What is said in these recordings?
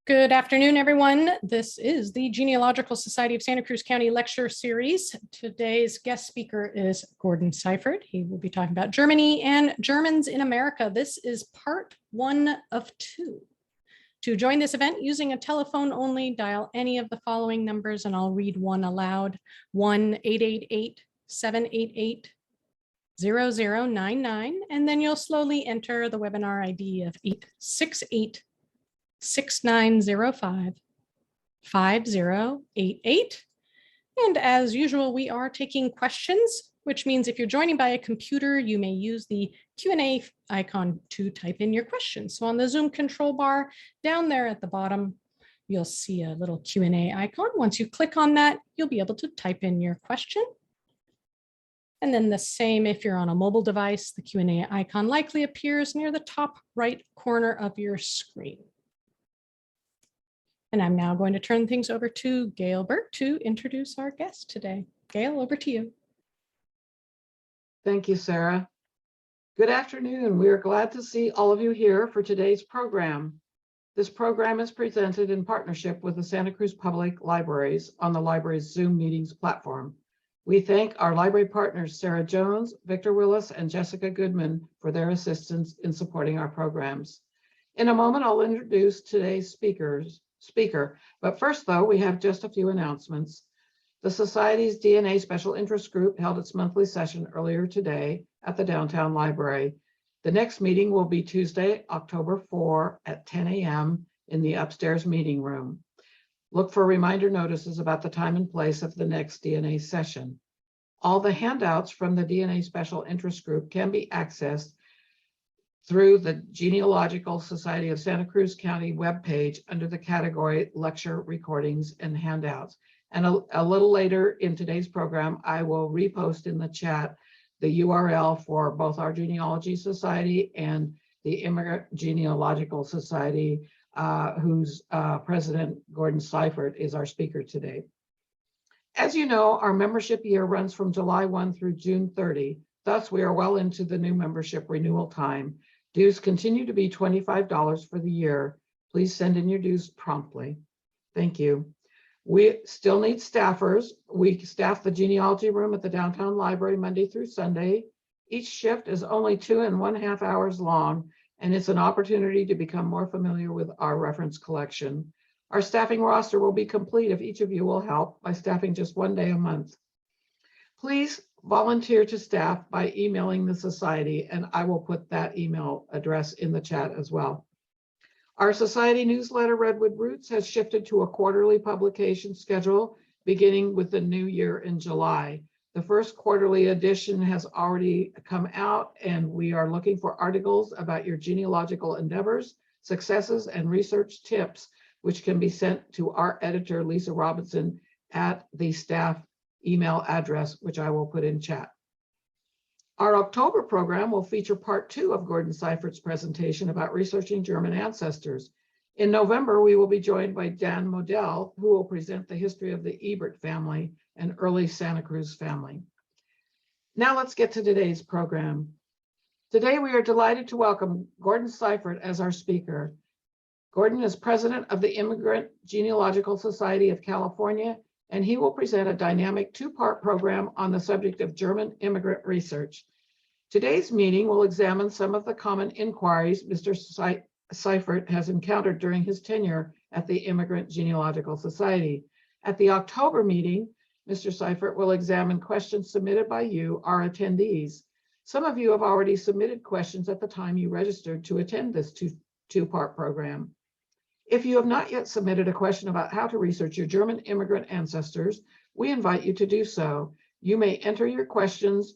Good afternoon, everyone. This is the Genealogical Society of Santa Cruz County Lecture Series. Today's guest speaker is Gordon Seyffert. He will be talking about Germany and Germans in America. This is part 1 of 2. To join this event using a telephone only, dial any of the following numbers and I'll read one aloud: 1-888-788-0099, and then you'll slowly enter the webinar ID of 868-6905-5088. And as usual, we are taking questions, which means if you're joining by a computer, you may use the Q&A icon to type in your questions. So on the Zoom control bar down there at the bottom, you'll see a little Q&A icon. Once you click on that, you'll be able to type in your question. And then the same if you're on a mobile device, the Q&A icon likely appears near the top right corner of your screen. And I'm now going to turn things over to Gail Burke to introduce our guest today. Gail, over to you. Thank you, Sarah. Good afternoon. We are glad to see all of you here for today's program. This program is presented in partnership with the Santa Cruz Public Libraries on the library's Zoom meetings platform. We thank our library partners, Sarah Jones, Victor Willis, and Jessica Goodman for their assistance in supporting our programs. In a moment, I'll introduce today's speaker. But first, though, we have just a few announcements. The Society's DNA Special Interest Group held its monthly session earlier today at the downtown library. The next meeting will be Tuesday, October 4 at 10 a.m. in the upstairs meeting room. Look for reminder notices about the time and place of the next DNA session. All the handouts from the DNA Special Interest Group can be accessed through the Genealogical Society of Santa Cruz County webpage under the category Lecture Recordings and Handouts. And a little later in today's program, I will repost in the chat the URL for both our Genealogy Society and the Immigrant Genealogical Society, whose president, Gordon Seyffert, is our speaker today. As you know, our membership year runs from July 1 through June 30. Thus, we are well into the new membership renewal time. Dues continue to be $25 for the year. Please send in your dues promptly. Thank you. We still need staffers. We staff the genealogy room at the downtown library Monday through Sunday. Each shift is only 2.5 hours long, and it's an opportunity to become more familiar with our reference collection. Our staffing roster will be complete if each of you will help by staffing just 1 day a month. Please volunteer to staff by emailing the Society, and I will put that email address in the chat as well. Our Society newsletter, Redwood Roots, has shifted to a quarterly publication schedule beginning with the new year in July. The first quarterly edition has already come out, and we are looking for articles about your genealogical endeavors, successes, and research tips, which can be sent to our editor, Lisa Robinson, at the staff email address, which I will put in chat. Our October program will feature part 2 of Gordon Seyffert's presentation about researching German ancestors. In November, we will be joined by Dan Modell, who will present the history of the Ebert family, an early Santa Cruz family. Now let's get to today's program. Today, we are delighted to welcome Gordon Seyffert as our speaker. Gordon is president of the Immigrant Genealogical Society of California, and he will present a dynamic 2-part program on the subject of German immigrant research. Today's meeting will examine some of the common inquiries Mr. Seyffert has encountered during his tenure at the Immigrant Genealogical Society. At the October meeting, Mr. Seyffert will examine questions submitted by you, our attendees. Some of you have already submitted questions at the time you registered to attend this two-part program. If you have not yet submitted a question about how to research your German immigrant ancestors, we invite you to do so. You may enter your questions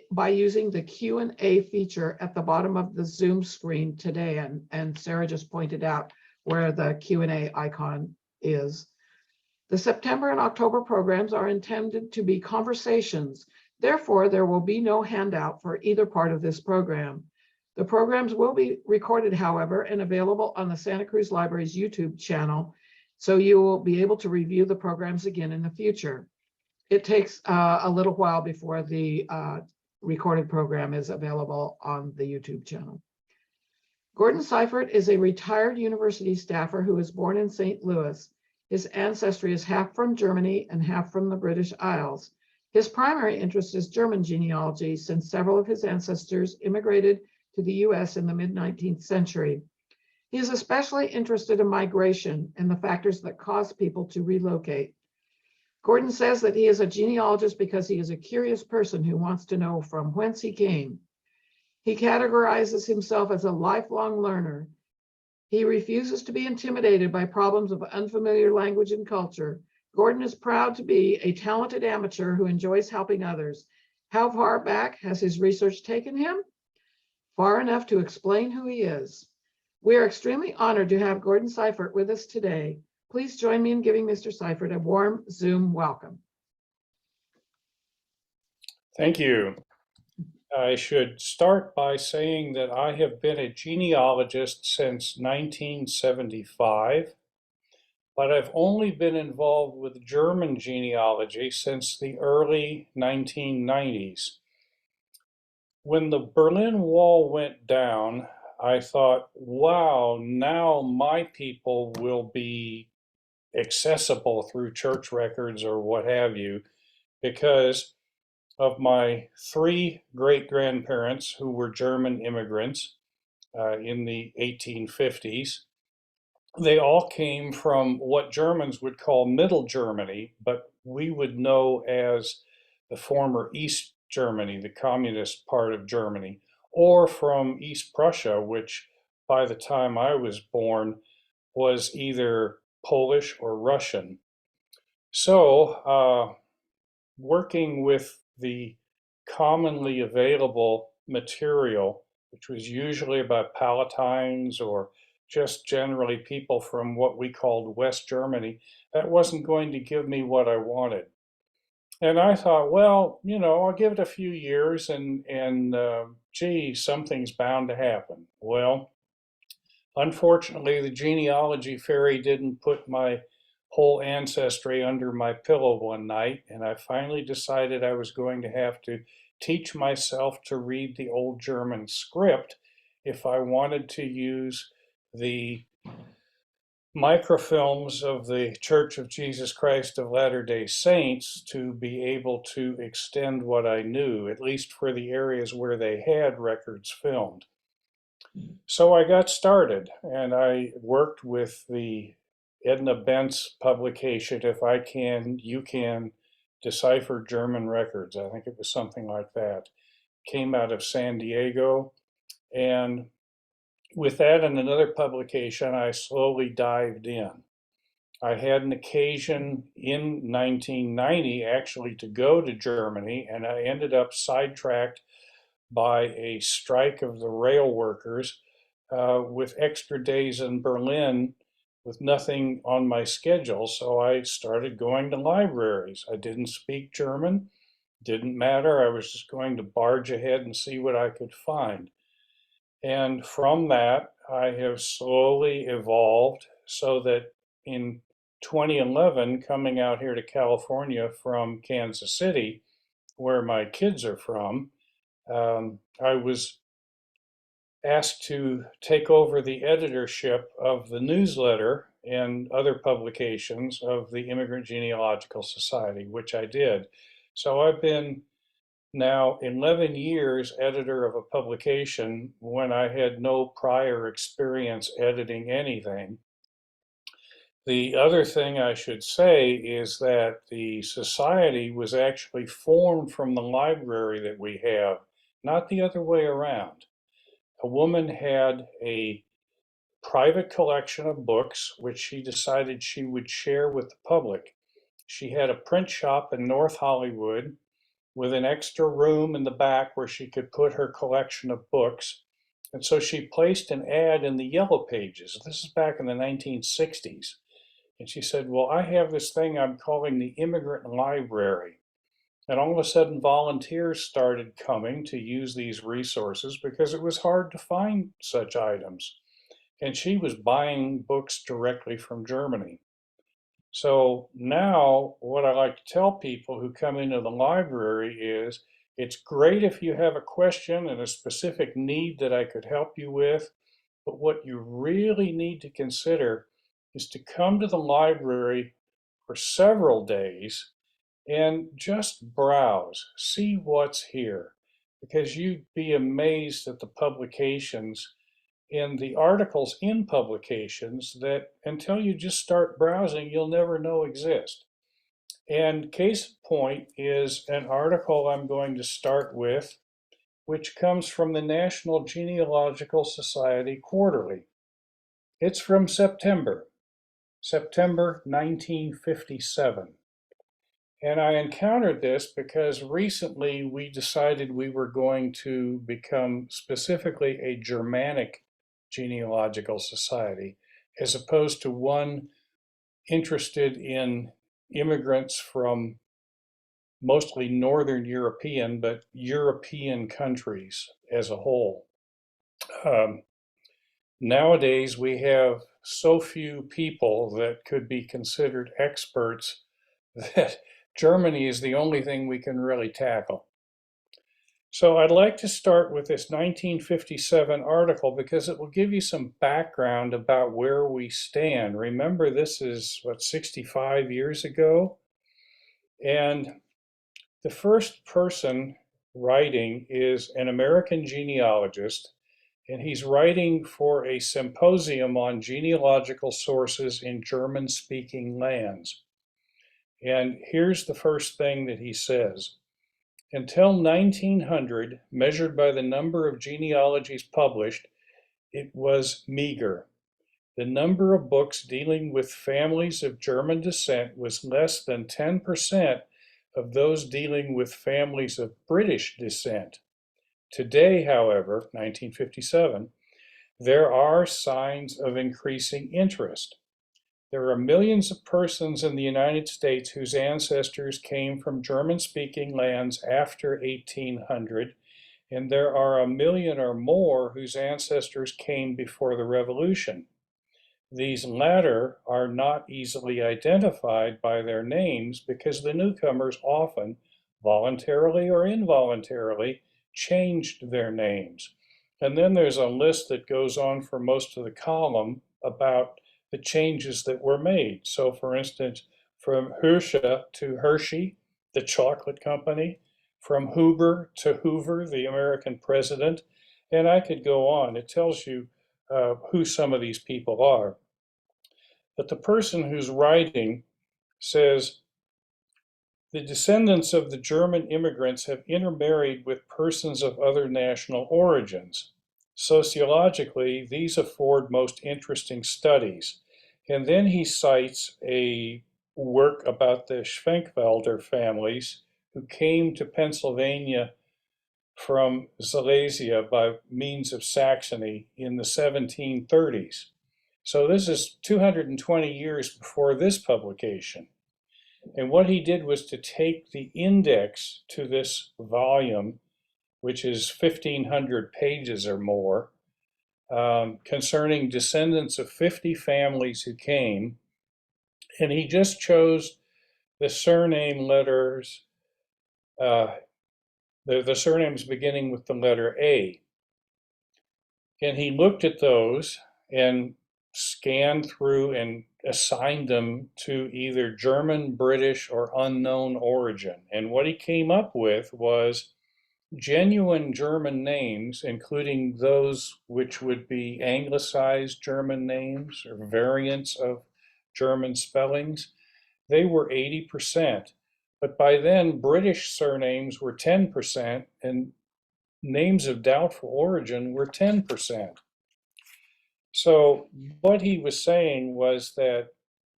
by using the Q&A feature at the bottom of the Zoom screen today, and Sarah just pointed out where the Q&A icon is. The September and October programs are intended to be conversations. Therefore, there will be no handout for either part of this program. The programs will be recorded, however, and available on the Santa Cruz Library's YouTube channel, so you will be able to review the programs again in the future. It takes a little while before the recorded program is available on the YouTube channel. Gordon Seyffert is a retired university staffer who was born in St. Louis. His ancestry is half from Germany and half from the British Isles. His primary interest is German genealogy, since several of his ancestors immigrated to the US in the mid-19th century. He is especially interested in migration and the factors that cause people to relocate. Gordon says that he is a genealogist because he is a curious person who wants to know from whence he came. He categorizes himself as a lifelong learner. He refuses to be intimidated by problems of unfamiliar language and culture. Gordon is proud to be a talented amateur who enjoys helping others. How far back has his research taken him? Far enough to explain who he is. We are extremely honored to have Gordon Seyffert with us today. Please join me in giving Mr. Seyffert a warm Zoom welcome. Thank you. I should start by saying that I have been a genealogist since 1975, but I've only been involved with German genealogy since the early 1990s. When the Berlin Wall went down, I thought, wow, now my people will be accessible through church records or what have you, because of my three great-grandparents who were German immigrants in the 1850s. They all came from what Germans would call Middle Germany, but we would know as the former East Germany, the communist part of Germany, or from East Prussia, which by the time I was born was either Polish or Russian. So working with the commonly available material, which was usually about Palatines or just generally people from what we called West Germany, that wasn't going to give me what I wanted. And I thought, well, you know, I'll give it a few years and gee, something's bound to happen. Well, unfortunately, the genealogy fairy didn't put my whole ancestry under my pillow one night, and I finally decided I was going to have to teach myself to read the old German script if I wanted to use the microfilms of the Church of Jesus Christ of Latter-day Saints to be able to extend what I knew, at least for the areas where they had records filmed. So I got started, and I worked with the Edna Bentz publication, If I Can, You Can, Decipher German Records. I think it was something like that. Came out of San Diego. And with that and another publication, I slowly dived in. I had an occasion in 1990 actually to go to Germany, and I ended up sidetracked by a strike of the rail workers with extra days in Berlin with nothing on my schedule. So I started going to libraries. I didn't speak German, didn't matter. I was just going to barge ahead and see what I could find. And from that, I have slowly evolved so that in 2011, coming out here to California from Kansas City, where my kids are from, I was asked to take over the editorship of the newsletter and other publications of the Immigrant Genealogical Society, which I did. So I've been now 11 years editor of a publication when I had no prior experience editing anything. The other thing I should say is that the society was actually formed from the library that we have, not the other way around. A woman had a private collection of books, which she decided she would share with the public. She had a print shop in North Hollywood with an extra room in the back where she could put her collection of books. And so she placed an ad in the Yellow Pages. This is back in the 1960s. And she said, well, I have this thing I'm calling the Immigrant Library. And all of a sudden, volunteers started coming to use these resources because it was hard to find such items. And she was buying books directly from Germany. So now what I like to tell people who come into the library is, it's great if you have a question and a specific need that I could help you with, But what you really need to consider is to come to the library for several days and just browse, see what's here, because you'd be amazed at the publications and the articles in publications that until you just start browsing, you'll never know exist. And case in point is an article I'm going to start with, which comes from the National Genealogical Society Quarterly. It's from September 1957. And I encountered this because recently we decided we were going to become specifically a Germanic genealogical society, as opposed to one interested in immigrants from mostly Northern European, but European countries as a whole. Um, Nowadays, we have so few people that could be considered experts that Germany is the only thing we can really tackle. So I'd like to start with this 1957 article because it will give you some background about where we stand. Remember, this is, 65 years ago? And the first person writing is an American genealogist, and he's writing for a symposium on genealogical sources in German-speaking lands. And here's the first thing that he says. Until 1900, measured by the number of genealogies published, it was meager. The number of books dealing with families of German descent was less than 10% of those dealing with families of British descent. Today, however, 1957, there are signs of increasing interest. There are millions of persons in the United States whose ancestors came from German-speaking lands after 1800, and there are a million or more whose ancestors came before the Revolution. These latter are not easily identified by their names because the newcomers often, voluntarily or involuntarily, changed their names. And then there's a list that goes on for most of the column about the changes that were made. So for instance, from Hershey to Hershey, the chocolate company, from Huber to Hoover, the American president, and I could go on. It tells you who some of these people are. But the person who's writing says, the descendants of the German immigrants have intermarried with persons of other national origins. Sociologically, these afford most interesting studies. And then he cites a work about the Schwenkfelder families who came to Pennsylvania from Silesia by means of Saxony in the 1730s. So this is 220 years before this publication. And what he did was to take the index to this volume, which is 1,500 pages or more, concerning descendants of 50 families who came, and he just chose the surname letters, the surnames beginning with the letter A. And he looked at those and scanned through and assigned them to either German, British, or unknown origin. And what he came up with was genuine German names, including those which would be anglicized German names or variants of German spellings. They were 80%. But by then, British surnames were 10%, and names of doubtful origin were 10%. So what he was saying was that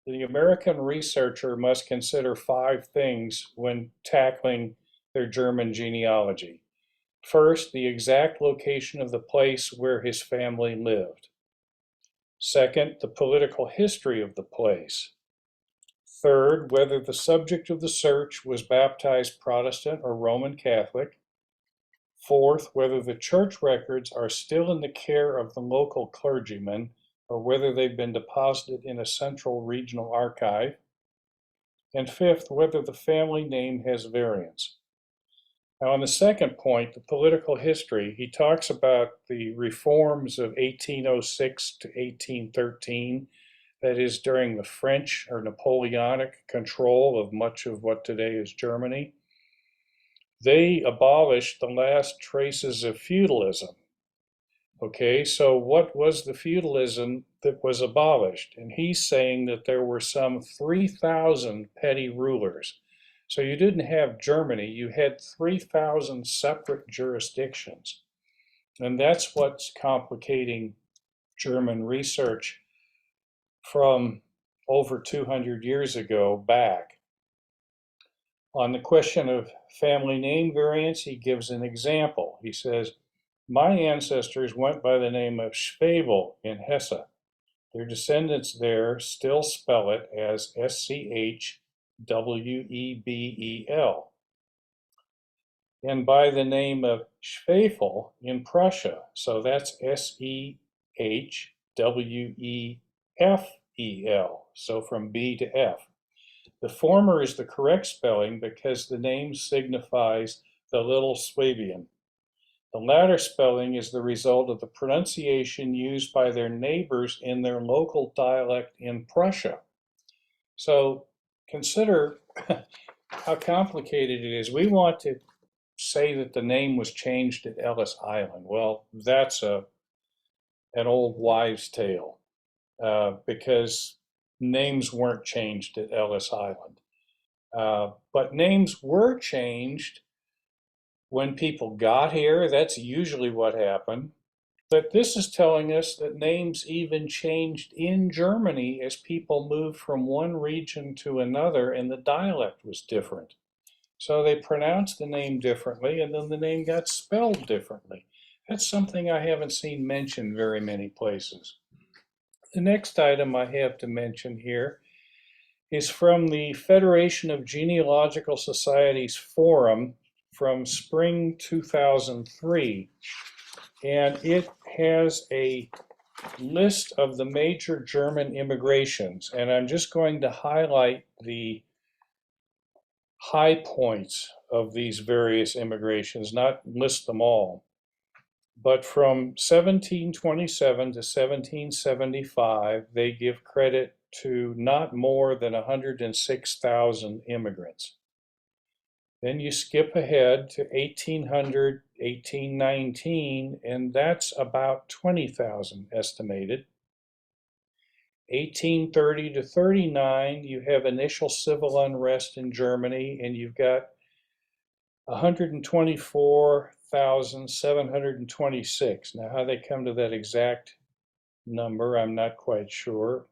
the American researcher must consider 5 things when tackling their German genealogy. First, the exact location of the place where his family lived. Second, the political history of the place. Third, whether the subject of the search was baptized Protestant or Roman Catholic. Fourth, whether the church records are still in the care of the local clergyman or whether they've been deposited in a central regional archive. And fifth, whether the family name has variants. Now, on the second point, the political history, he talks about the reforms of 1806 to 1813, that is during the French or Napoleonic control of much of what today is Germany. They abolished the last traces of feudalism. Okay, so what was the feudalism that was abolished? And he's saying that there were some 3,000 petty rulers. So you didn't have Germany, you had 3,000 separate jurisdictions. And that's what's complicating German research from over 200 years ago back. On the question of family name variants, he gives an example. He says, my ancestors went by the name of Schwebel in Hesse. Their descendants there still spell it as Schwebel. And by the name of Schwefel in Prussia, so that's Schwefel, so from B to F. The former is the correct spelling because the name signifies the Little Swabian. The latter spelling is the result of the pronunciation used by their neighbors in their local dialect in Prussia. So consider how complicated it is. We want to say that the name was changed at Ellis Island. Well, that's an old wives' tale because names weren't changed at Ellis Island. But names were changed when people got here. That's usually what happened. But this is telling us that names even changed in Germany as people moved from one region to another and the dialect was different. So they pronounced the name differently and then the name got spelled differently. That's something I haven't seen mentioned very many places. The next item I have to mention here is from the Federation of Genealogical Societies Forum from spring 2003. And it has a list of the major German immigrations. And I'm just going to highlight the high points of these various immigrations, not list them all. But from 1727 to 1775, they give credit to not more than 106,000 immigrants. Then you skip ahead to 1800, 1819, and that's about 20,000 estimated. 1830 to 39, you have initial civil unrest in Germany, and you've got 124,726. Now, how they come to that exact number, I'm not quite sure,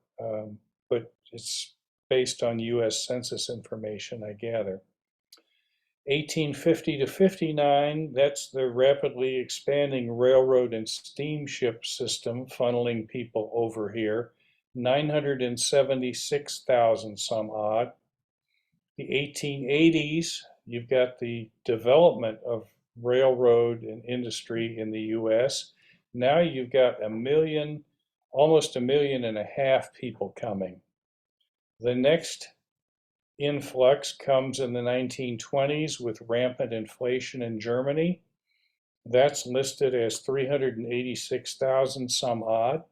but it's based on US Census information, I gather. 1850 to 59, that's the rapidly expanding railroad and steamship system funneling people over here. 976,000 some odd. The 1880s, you've got the development of railroad and industry in the US. Now you've got almost 1.5 million people coming. The next influx comes in the 1920s with rampant inflation in Germany. That's listed as 386,000 some odd.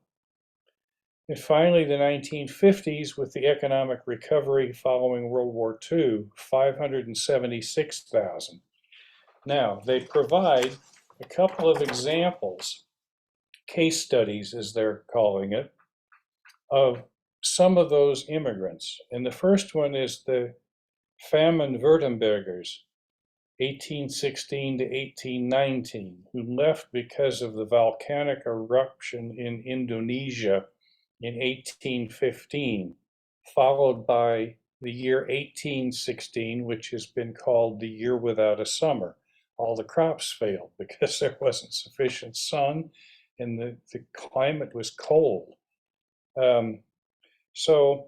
And finally, the 1950s with the economic recovery following World War II, 576,000. Now, they provide a couple of examples, case studies as they're calling it, of some of those immigrants. And the first one is the famine Württembergers, 1816 to 1819, who left because of the volcanic eruption in Indonesia in 1815, followed by the year 1816, which has been called the year without a summer. All the crops failed because there wasn't sufficient sun and the climate was cold. So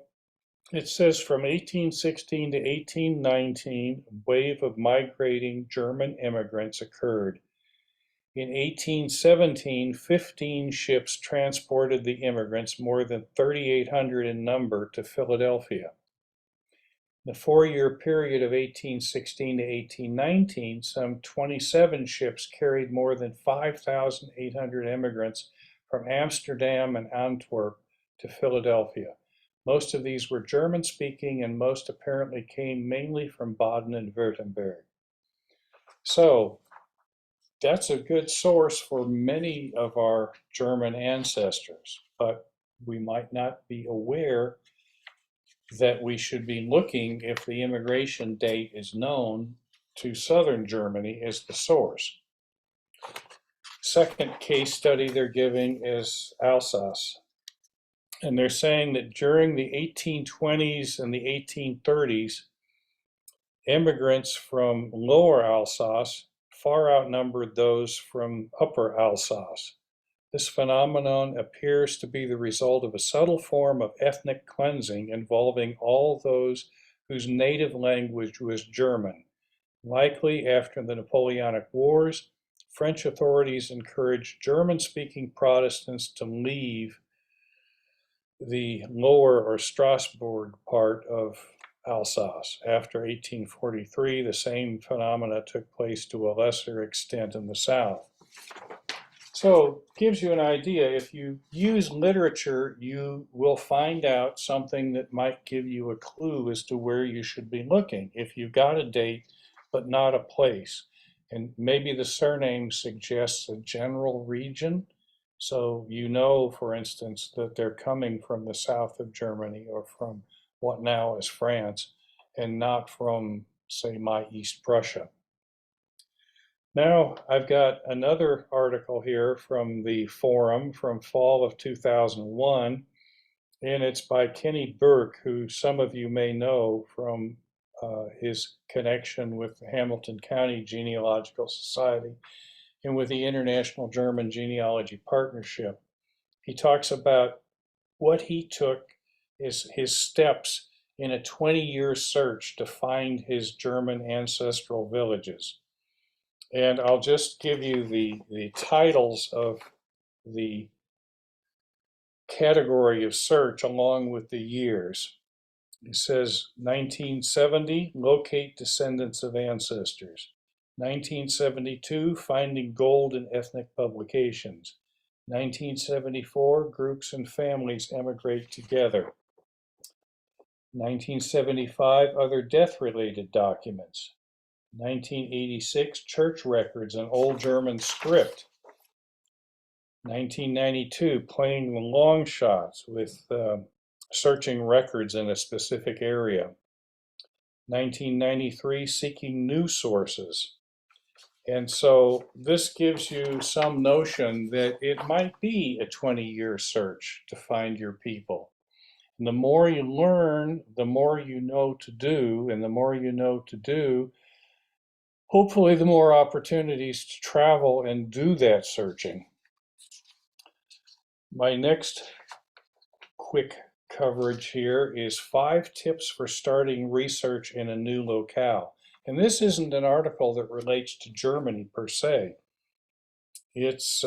it says from 1816 to 1819, a wave of migrating German immigrants occurred. In 1817, 15 ships transported the immigrants, more than 3,800 in number, to Philadelphia. In the 4-year period of 1816 to 1819, some 27 ships carried more than 5,800 immigrants from Amsterdam and Antwerp to Philadelphia. Most of these were German-speaking, and most apparently came mainly from Baden and Württemberg. So that's a good source for many of our German ancestors, but we might not be aware that we should be looking, if the immigration date is known, to southern Germany as the source. Second case study they're giving is Alsace. And they're saying that during the 1820s and the 1830s, immigrants from Lower Alsace far outnumbered those from Upper Alsace. This phenomenon appears to be the result of a subtle form of ethnic cleansing involving all those whose native language was German. Likely after the Napoleonic Wars, French authorities encouraged German-speaking Protestants to leave the lower or Strasbourg part of Alsace. After 1843, the same phenomena took place to a lesser extent in the south. So it gives you an idea. If you use literature, you will find out something that might give you a clue as to where you should be looking. If you've got a date, but not a place, and maybe the surname suggests a general region. So you know, for instance, that they're coming from the south of Germany or from what now is France, and not from, say, my East Prussia. Now I've got another article here from the forum from fall of 2001, and it's by Kenny Burke, who some of you may know from his connection with the Hamilton County Genealogical Society and with the International German Genealogy Partnership. He talks about what he took as his steps in a 20-year search to find his German ancestral villages. And I'll just give you the titles of the category of search along with the years. It says 1970, locate descendants of ancestors. 1972, finding gold in ethnic publications. 1974, groups and families emigrate together. 1975, other death-related documents. 1986, church records and Old German script. 1992, playing the long shots with searching records in a specific area. 1993, seeking new sources. And so this gives you some notion that it might be a 20-year search to find your people. And the more you learn, the more you know to do, and the more you know to do, hopefully the more opportunities to travel and do that searching. My next quick coverage here is 5 tips for starting research in a new locale. And this isn't an article that relates to Germany per se. It's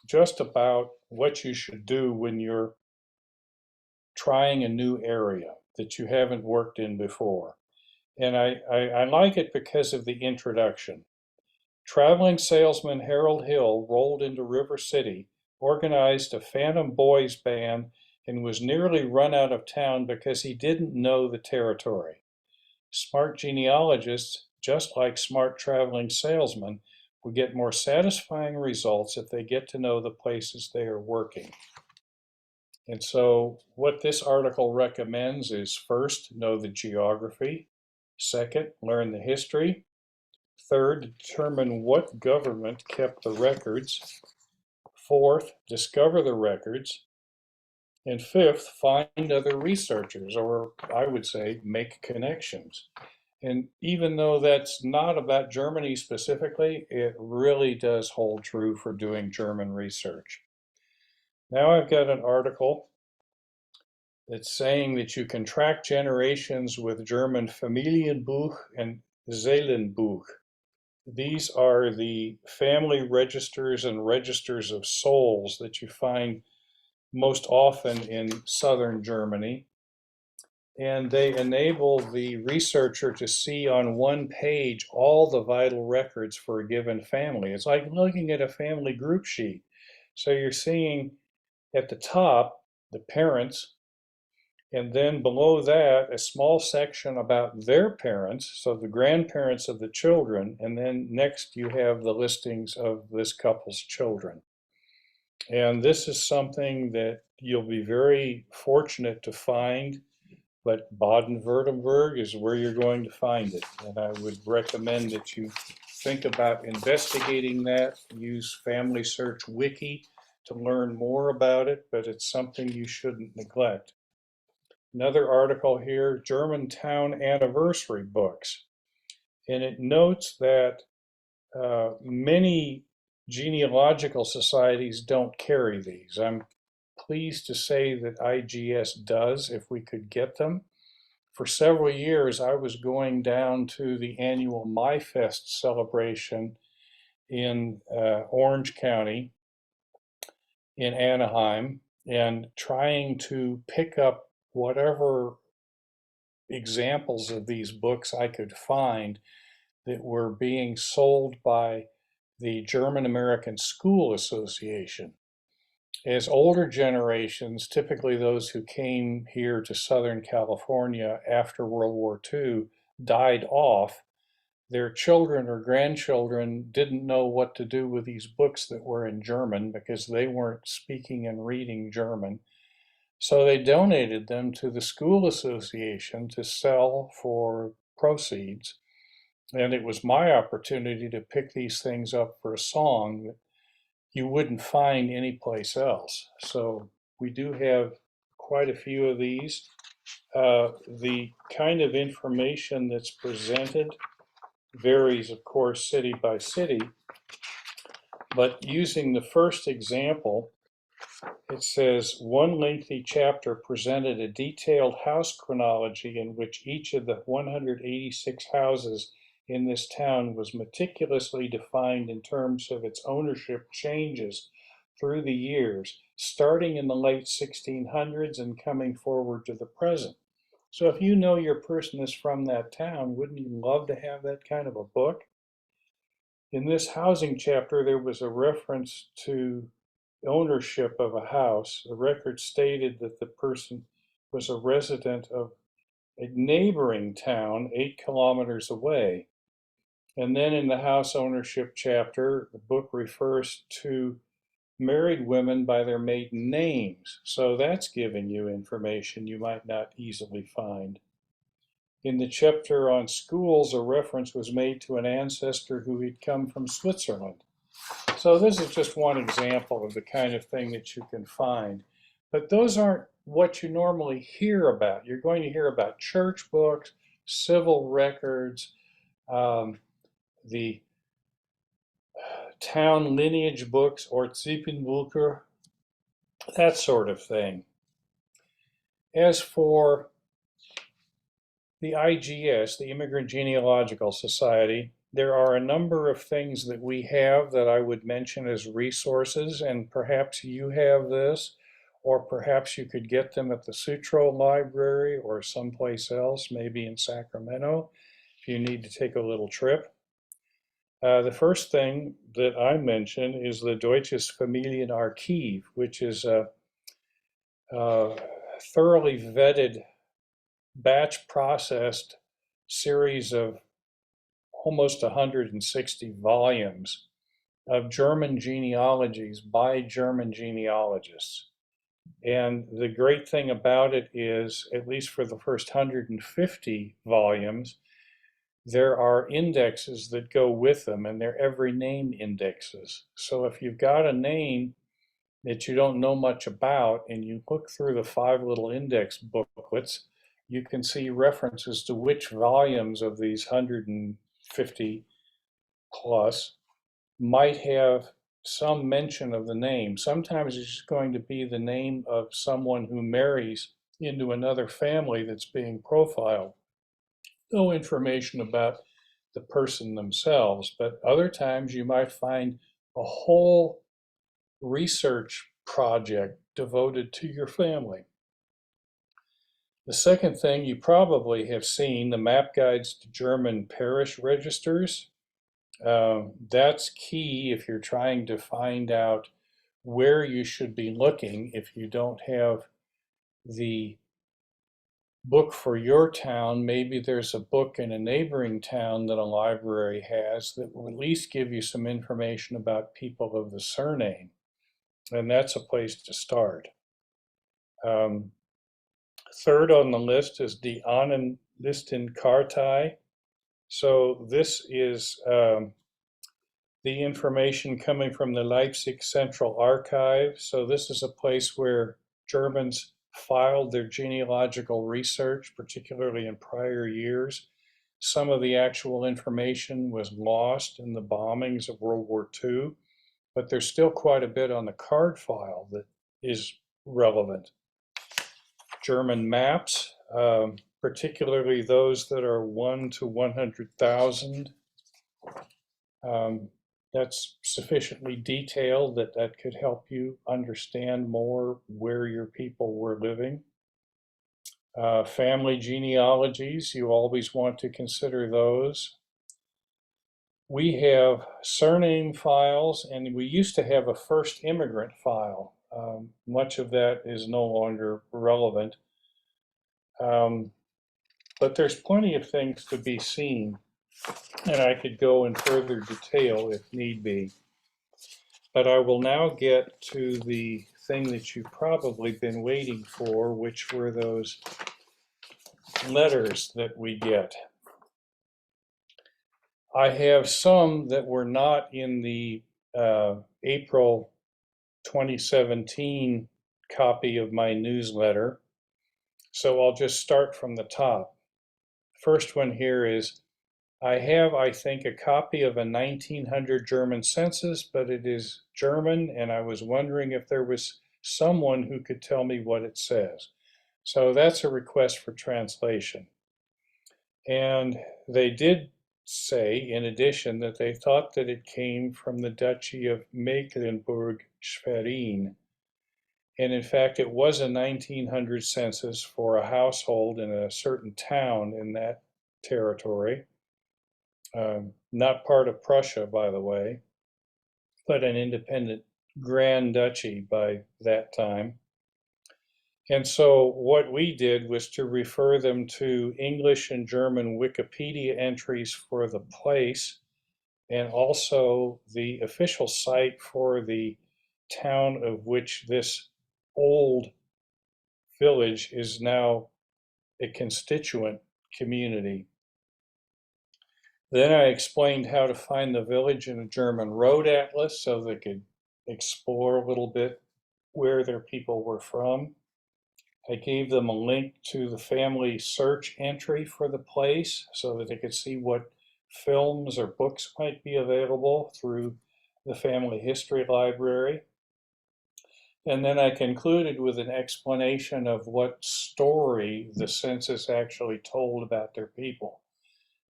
just about what you should do when you're trying a new area that you haven't worked in before. And I like it because of the introduction. Traveling salesman Harold Hill rolled into River City, organized a Phantom Boys band, and was nearly run out of town because he didn't know the territory. Smart genealogists, just like smart traveling salesmen, will get more satisfying results if they get to know the places they are working. And so what this article recommends is, first, know the geography. Second, learn the history. Third, determine what government kept the records. Fourth, discover the records. And fifth, find other researchers, or I would say, make connections. And even though that's not about Germany specifically, it really does hold true for doing German research. Now I've got an article that's saying that you can track generations with German Familienbuch and Seelenbuch. These are the family registers and registers of souls that you find most often in southern Germany. and they enable the researcher to see on one page all the vital records for a given family. It's like looking at a family group sheet. So you're seeing at the top the parents, and then below that a small section about their parents, so the grandparents of the children, and then next you have the listings of this couple's children. And this is something that you'll be very fortunate to find, but Baden-Württemberg is where you're going to find it. And I would recommend that you think about investigating that. Use Family Search Wiki to learn more about it, but it's something you shouldn't neglect. Another article here, Germantown Anniversary Books. And it notes that many genealogical societies don't carry these. I'm pleased to say that IGS does, if we could get them. For several years, I was going down to the annual MyFest celebration in Orange County in Anaheim and trying to pick up whatever examples of these books I could find that were being sold by the German American School Association. As older generations, typically those who came here to Southern California after World War II, died off, their children or grandchildren didn't know what to do with these books that were in German because they weren't speaking and reading German. So they donated them to the school association to sell for proceeds. And it was my opportunity to pick these things up for a song that you wouldn't find anyplace else. So we do have quite a few of these. The kind of information that's presented varies, of course, city by city. But using the first example, it says, one lengthy chapter presented a detailed house chronology in which each of the 186 houses in this town was meticulously defined in terms of its ownership changes through the years, starting in the late 1600s and coming forward to the present. So if you know your person is from that town, wouldn't you love to have that kind of a book? In this housing chapter, there was a reference to ownership of a house. The record stated that the person was a resident of a neighboring town 8 kilometers away. And then in the house ownership chapter, the book refers to married women by their maiden names. So that's giving you information you might not easily find. In the chapter on schools, a reference was made to an ancestor who had come from Switzerland. So this is just one example of the kind of thing that you can find. But those aren't what you normally hear about. You're going to hear about church books, civil records, the town lineage books, Ortsippenbücher, that sort of thing. As for the IGS, the Immigrant Genealogical Society, there are a number of things that we have that I would mention as resources, and perhaps you have this, or perhaps you could get them at the Sutro Library or someplace else, maybe in Sacramento, if you need to take a little trip. The first thing that I mention is the Deutsches Familienarchiv, which is a thoroughly vetted, batch processed series of almost 160 volumes of German genealogies by German genealogists. And the great thing about it is, at least for the first 150 volumes, there are indexes that go with them, and they're every name indexes. So if you've got a name that you don't know much about and you look through the 5 little index booklets, you can see references to which volumes of these 150 plus might have some mention of the name. Sometimes it's just going to be the name of someone who marries into another family that's being profiled. No information about the person themselves, but other times you might find a whole research project devoted to your family. The second thing you probably have seen, the map guides to German parish registers. That's key if you're trying to find out where you should be looking if you don't have the book for your town. Maybe there's a book in a neighboring town that a library has that will at least give you some information about people of the surname. And that's a place to start. Third on the list is Die Annenlistenkarte. So this is the information coming from the Leipzig Central Archive. So this is a place where Germans filed their genealogical research, particularly in prior years. Some of the actual information was lost in the bombings of World War II, but there's still quite a bit on the card file that is relevant. German maps, particularly those that are 1 to 100,000. That's sufficiently detailed that could help you understand more where your people were living. Family genealogies, you always want to consider those. We have surname files, and we used to have a first immigrant file. Much of that is no longer relevant. But there's plenty of things to be seen, and I could go in further detail if need be. But I will now get to the thing that you've probably been waiting for, which were those letters that we get. I have some that were not in the April 2017 copy of my newsletter, so I'll just start from the top. First one here is, I have, I think, a copy of a 1900 German census, but it is German, and I was wondering if there was someone who could tell me what it says. So that's a request for translation. And they did say, in addition, that they thought that it came from the Duchy of Mecklenburg-Schwerin. And in fact, it was a 1900 census for a household in a certain town in that territory. Not part of Prussia, by the way, but an independent Grand Duchy by that time. And so what we did was to refer them to English and German Wikipedia entries for the place, and also the official site for the town of which this old village is now a constituent community. Then I explained how to find the village in a German road atlas so they could explore a little bit where their people were from. I gave them a link to the family search entry for the place so that they could see what films or books might be available through the family history library. And then I concluded with an explanation of what story the census actually told about their people.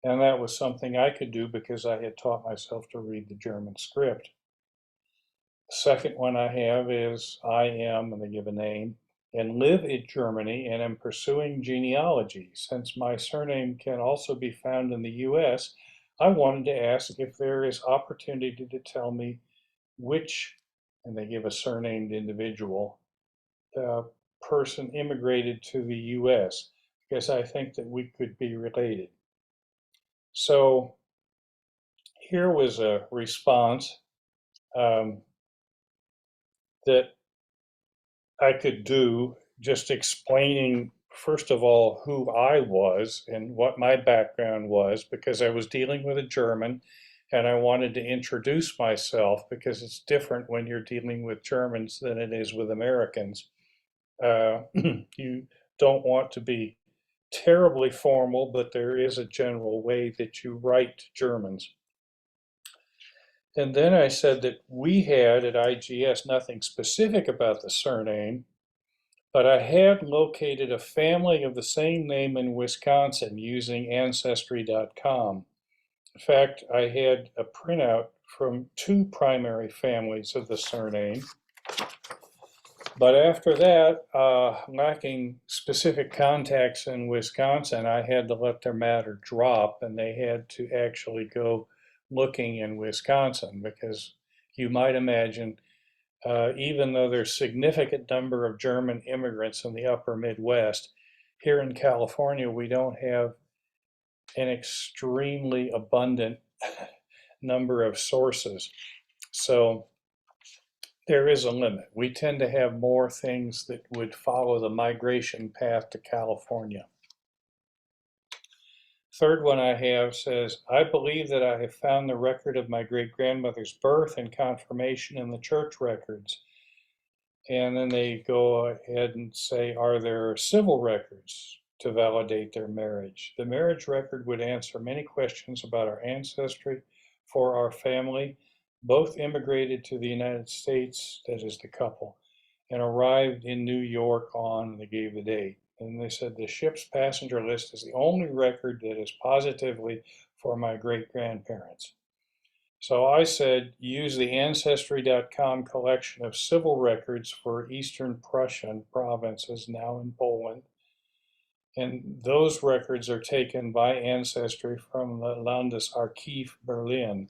And that was something I could do because I had taught myself to read the German script. The second one I have is I am, and they give a name, and live in Germany and am pursuing genealogy. Since my surname can also be found in the US, I wanted to ask if there is opportunity to tell me which, and they give a surnamed individual, person immigrated to the US, because I think that we could be related. So here was a response that I could do, just explaining, first of all, who I was and what my background was, because I was dealing with a German and I wanted to introduce myself because it's different when you're dealing with Germans than it is with Americans. You don't want to be terribly formal, but there is a general way that you write to Germans. And then I said that we had at IGS nothing specific about the surname, but I had located a family of the same name in Wisconsin using ancestry.com. In fact, I had a printout from 2 primary families of the surname. But after that, lacking specific contacts in Wisconsin, I had to let their matter drop, and they had to actually go looking in Wisconsin because you might imagine, even though there's significant number of German immigrants in the upper Midwest, here in California, we don't have an extremely abundant number of sources. So there is a limit. We tend to have more things that would follow the migration path to California. Third one I have says, I believe that I have found the record of my great-grandmother's birth and confirmation in the church records. And then they go ahead and say, are there civil records to validate their marriage? The marriage record would answer many questions about our ancestry for our family. Both immigrated to the United States, that is the couple, and arrived in New York on, and they gave the date. And they said the ship's passenger list is the only record that is positively for my great-grandparents. So I said, use the ancestry.com collection of civil records for Eastern Prussian provinces now in Poland. And those records are taken by Ancestry from the Landesarchiv Berlin,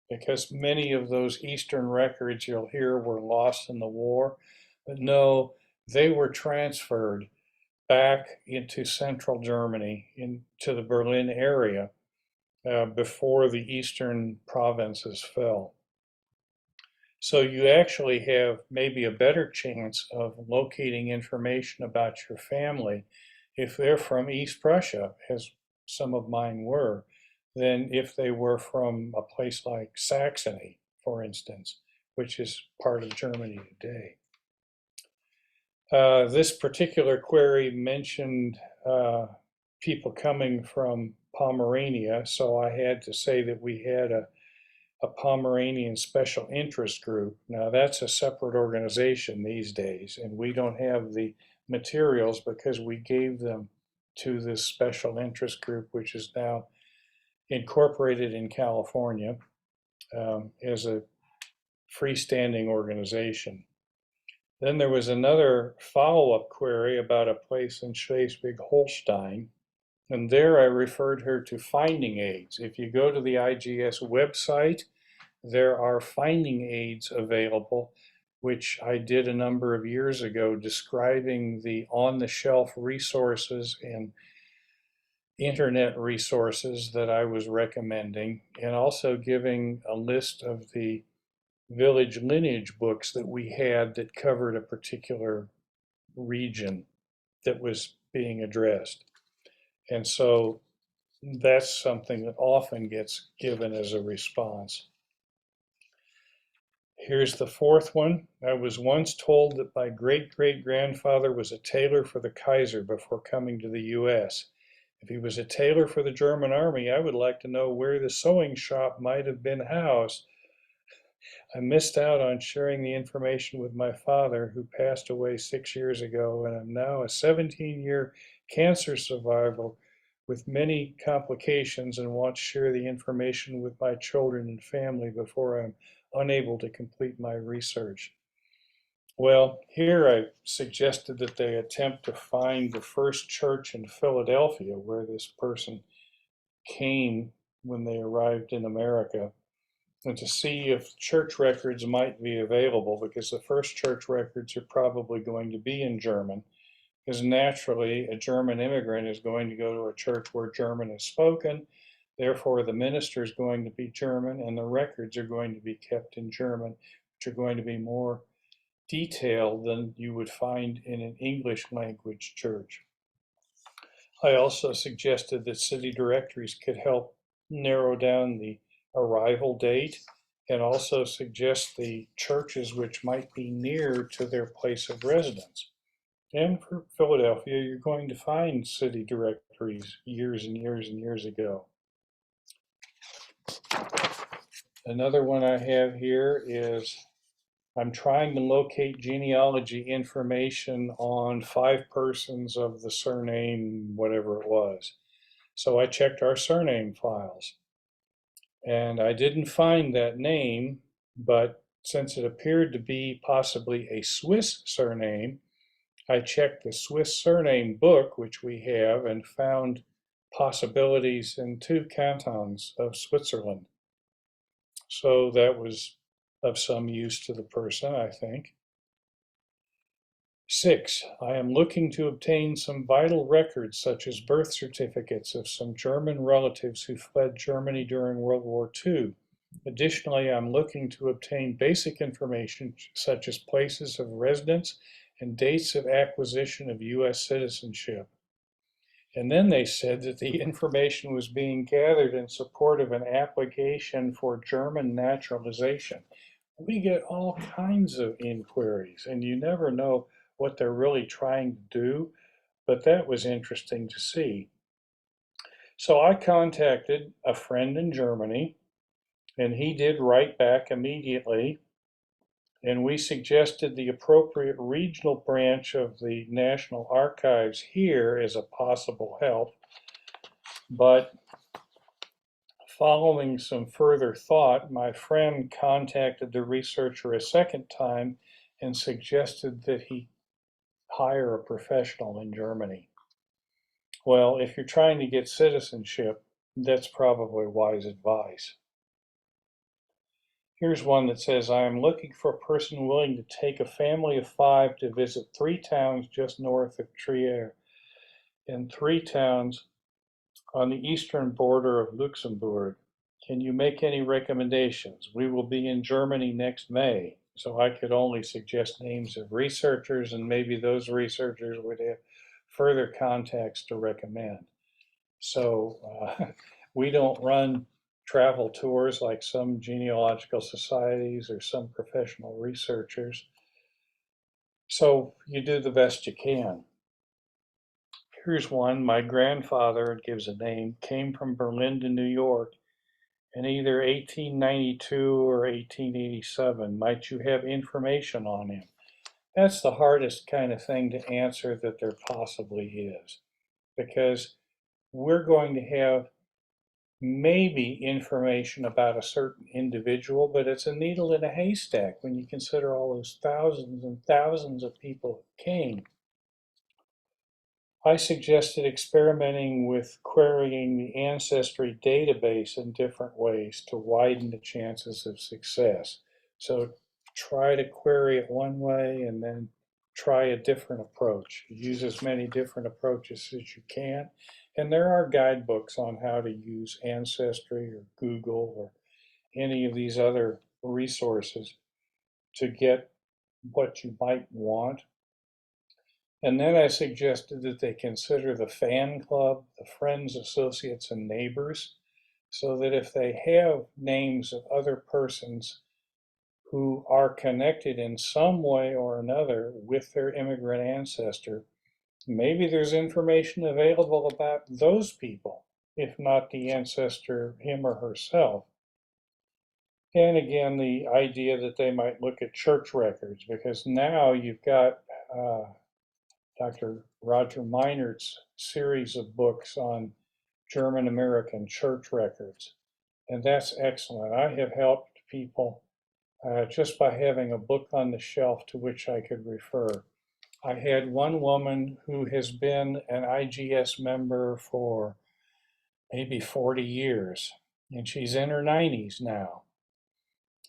because many of those Eastern records you'll hear were lost in the war. But no, they were transferred back into central Germany, into the Berlin area, before the eastern provinces fell. So you actually have maybe a better chance of locating information about your family if they're from East Prussia, as some of mine were, than if they were from a place like Saxony, for instance, which is part of Germany today. This particular query mentioned people coming from Pomerania, so I had to say that we had a Pomeranian special interest group. Now that's a separate organization these days, and we don't have the materials because we gave them to this special interest group, which is now incorporated in California as a freestanding organization. Then there was another follow-up query about a place in Schleswig-Holstein, and there I referred her to finding aids. If you go to the IGS website, there are finding aids available, which I did a number of years ago, describing the on-the-shelf resources and internet resources that I was recommending, and also giving a list of the village lineage books that we had that covered a particular region that was being addressed. And so that's something that often gets given as a response. Here's the fourth one. I was once told that my great-great-grandfather was a tailor for the Kaiser before coming to the US. If he was a tailor for the German army, I would like to know where the sewing shop might have been housed. I missed out on sharing the information with my father, who passed away 6 years ago, and I'm now a 17-year cancer survivor with many complications and want to share the information with my children and family before I'm unable to complete my research. Well, here I suggested that they attempt to find the first church in Philadelphia where this person came when they arrived in America, and to see if church records might be available, because the first church records are probably going to be in German, because naturally a German immigrant is going to go to a church where German is spoken. Therefore, the minister is going to be German, and the records are going to be kept in German, which are going to be more detailed than you would find in an English language church. I also suggested that city directories could help narrow down the arrival date, and also suggest the churches which might be near to their place of residence. And for Philadelphia, you're going to find city directories years and years and years ago. Another one I have here is, I'm trying to locate genealogy information on 5 persons of the surname, whatever it was. So I checked our surname files, and I didn't find that name, but Since it appeared to be possibly a Swiss surname, I checked the Swiss surname book, which we have, and found possibilities in 2 cantons of Switzerland. So that was of some use to the person, I think. 6, I am looking to obtain some vital records, such as birth certificates of some German relatives who fled Germany during World War II. Additionally, I'm looking to obtain basic information such as places of residence and dates of acquisition of U.S. citizenship. And then they said that the information was being gathered in support of an application for German naturalization. We get all kinds of inquiries, and you never know what they're really trying to do, but that was interesting to see. So I contacted a friend in Germany, and he did write back immediately, and we suggested the appropriate regional branch of the National Archives here as a possible help. But following some further thought, my friend contacted the researcher a second time and suggested that he hire a professional in Germany. Well, if you're trying to get citizenship, that's probably wise advice. Here's one that says, I am looking for a person willing to take a family of 5 to visit 3 towns just north of Trier and 3 towns on the eastern border of Luxembourg. Can you make any recommendations? We will be in Germany next May. So I could only suggest names of researchers, and maybe those researchers would have further contacts to recommend. So we don't run travel tours like some genealogical societies or some professional researchers. So you do the best you can. Here's one. My grandfather, it gives a name, came from Berlin to New York in either 1892 or 1887. Might you have information on him? That's the hardest kind of thing to answer that there possibly is, because we're going to have maybe information about a certain individual, but it's a needle in a haystack when you consider all those thousands and thousands of people who came. I suggested experimenting with querying the ancestry database in different ways to widen the chances of success. So try to query it one way and then try a different approach. Use as many different approaches as you can. And there are guidebooks on how to use Ancestry or Google or any of these other resources to get what you might want. And then I suggested that they consider the fan club, the friends, associates, and neighbors, so that if they have names of other persons who are connected in some way or another with their immigrant ancestor, maybe there's information available about those people, if not the ancestor, him or herself. And again, the idea that they might look at church records, because now you've got Dr. Roger Meinert's series of books on German American church records. And that's excellent. I have helped people just by having a book on the shelf to which I could refer. I had one woman who has been an IGS member for maybe 40 years, and she's in her 90s now.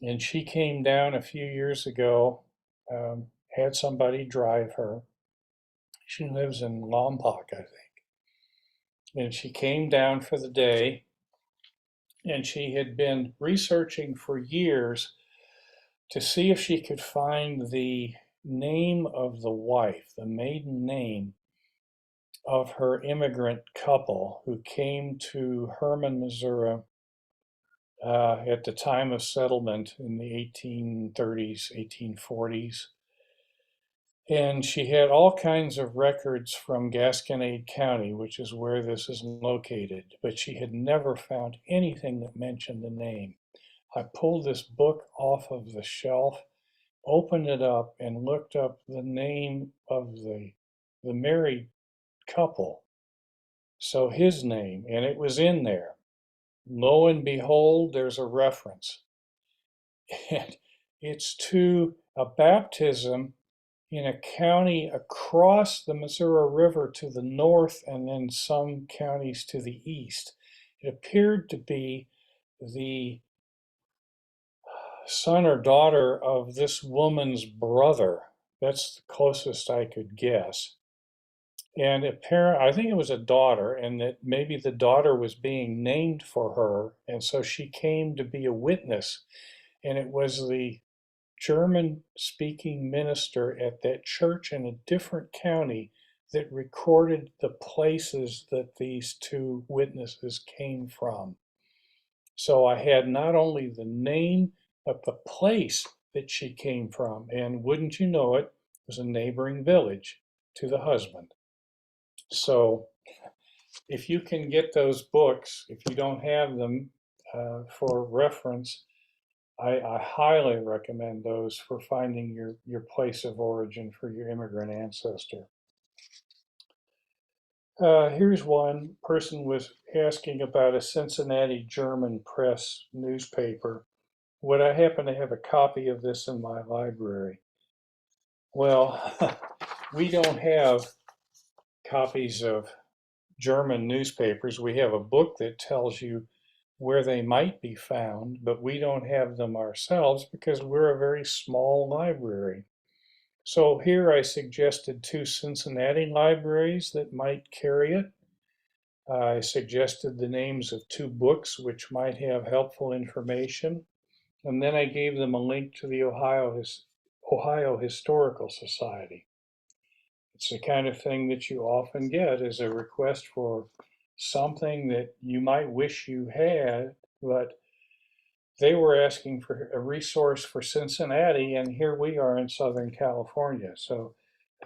And she came down a few years ago, had somebody drive her. She lives in Lompoc, I think. And she came down for the day, and she had been researching for years to see if she could find the name of the wife, the maiden name of her immigrant couple who came to Hermann, Missouri at the time of settlement in the 1830s, 1840s. And she had all kinds of records from Gasconade County, which is where this is located, but she had never found anything that mentioned the name. I pulled this book off of the shelf, opened it up, and looked up the name of the married couple. So his name, and it was in there. Lo and behold, there's a reference. And It's to a baptism in a county across the Missouri River to the north and then some counties to the east. It appeared to be the son or daughter of this woman's brother. That's the closest I could guess. And I think it was a daughter, and that maybe the daughter was being named for her, and so she came to be a witness. And it was the German speaking minister at that church in a different county that recorded the places that these two witnesses came from. So I had not only the name, but the place that she came from. And wouldn't you know it, was a neighboring village to the husband. So if you can get those books, if you don't have them for reference, I highly recommend those for finding your place of origin for your immigrant ancestor. Here's one person was asking about a Cincinnati German press newspaper. Would I happen to have a copy of this in my library? Well, we don't have copies of German newspapers. We have a book that tells you where they might be found, but we don't have them ourselves because we're a very small library. So here I suggested two Cincinnati libraries that might carry it. I suggested the names of two books which might have helpful information. And then I gave them a link to the Ohio Historical Society. It's the kind of thing that you often get as a request for something that you might wish you had, but they were asking for a resource for Cincinnati, and here we are in Southern California. So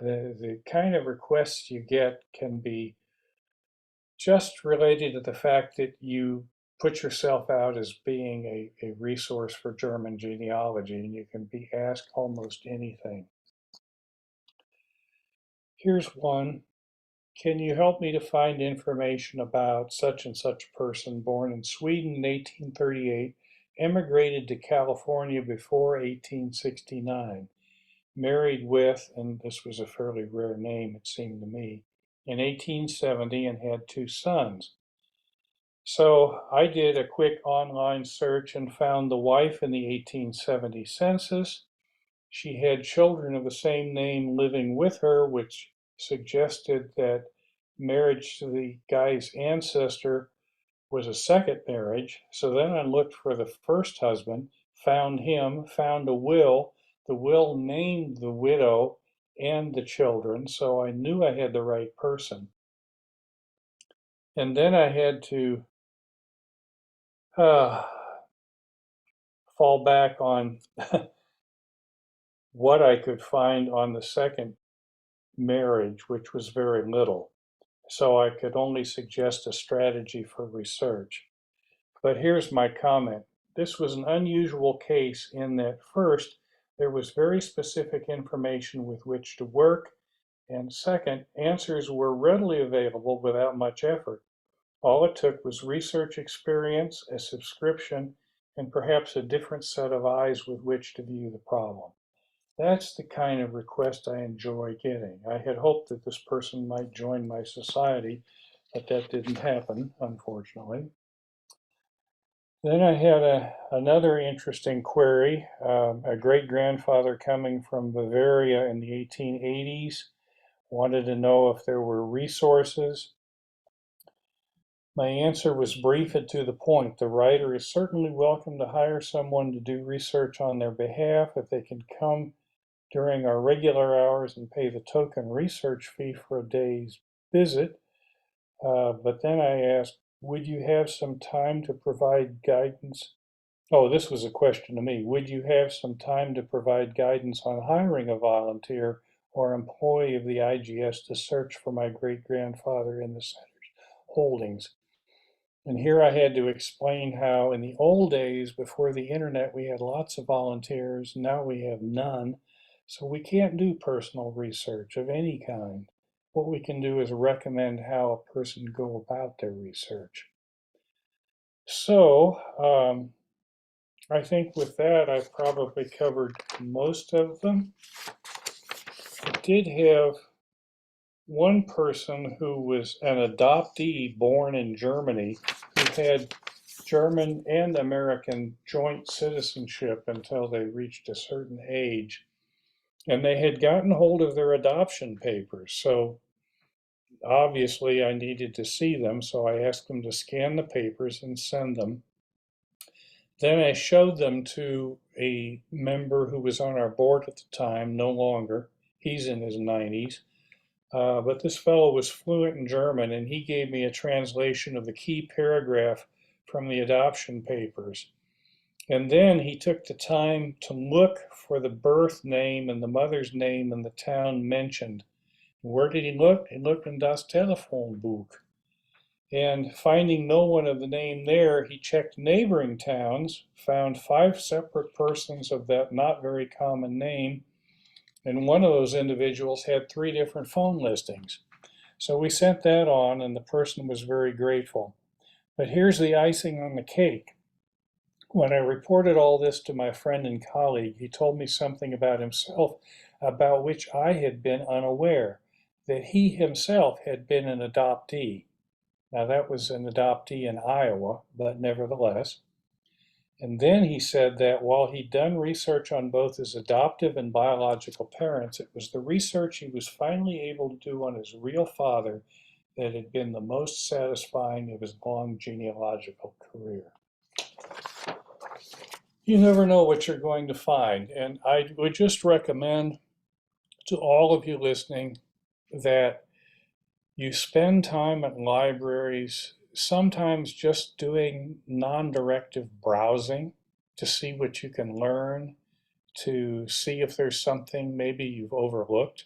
the kind of requests you get can be just related to the fact that you put yourself out as being a resource for German genealogy, and you can be asked almost anything. Here's one. Can you help me to find information about such and such person born in Sweden in 1838, emigrated to California before 1869, married with, and this was a fairly rare name it seemed to me, in 1870 and had two sons. So I did a quick online search and found the wife in the 1870 census. She had children of the same name living with her, which suggested that marriage to the guy's ancestor was a second marriage. So then I looked for the first husband, found him, found a will. The will named the widow and the children, so I knew I had the right person. And then I had to fall back on what I could find on the second marriage, which was very little. So I could only suggest a strategy for research. But here's my comment. This was an unusual case in that first, there was very specific information with which to work, and second, answers were readily available without much effort. All it took was research experience, a subscription, and perhaps a different set of eyes with which to view the problem. That's the kind of request I enjoy getting. I had hoped that this person might join my society, but that didn't happen, unfortunately. Then I had another interesting query. A great-grandfather coming from Bavaria in the 1880s wanted to know if there were resources. My answer was brief and to the point. The writer is certainly welcome to hire someone to do research on their behalf if they can come during our regular hours and pay the token research fee for a day's visit. But then I asked, would you have some time to provide guidance? Oh, this was a question to me. Would you have some time to provide guidance on hiring a volunteer or employee of the IGS to search for my great-grandfather in the center's holdings? And here I had to explain how in the old days, before the internet, we had lots of volunteers. Now we have none. So we can't do personal research of any kind. What we can do is recommend how a person go about their research. So I think with that, I've probably covered most of them. I did have one person who was an adoptee born in Germany who had German and American joint citizenship until they reached a certain age. And they had gotten hold of their adoption papers. So obviously I needed to see them. So I asked them to scan the papers and send them. Then I showed them to a member who was on our board at the time, no longer. He's in his 90s. But this fellow was fluent in German, and he gave me a translation of the key paragraph from the adoption papers. And then he took the time to look for the birth name and the mother's name in the town mentioned. Where did he look? He looked in das Telefonbuch. And finding no one of the name there, he checked neighboring towns, found 5 separate persons of that not very common name, and one of those individuals had 3 different phone listings. So we sent that on, and the person was very grateful. But here's the icing on the cake. When I reported all this to my friend and colleague, he told me something about himself about which I had been unaware, that he himself had been an adoptee. Now that was an adoptee in Iowa, but nevertheless. And then he said that while he'd done research on both his adoptive and biological parents, it was the research he was finally able to do on his real father that had been the most satisfying of his long genealogical career. You never know what you're going to find. And I would just recommend to all of you listening that you spend time at libraries, sometimes just doing non-directive browsing to see what you can learn, to see if there's something maybe you've overlooked,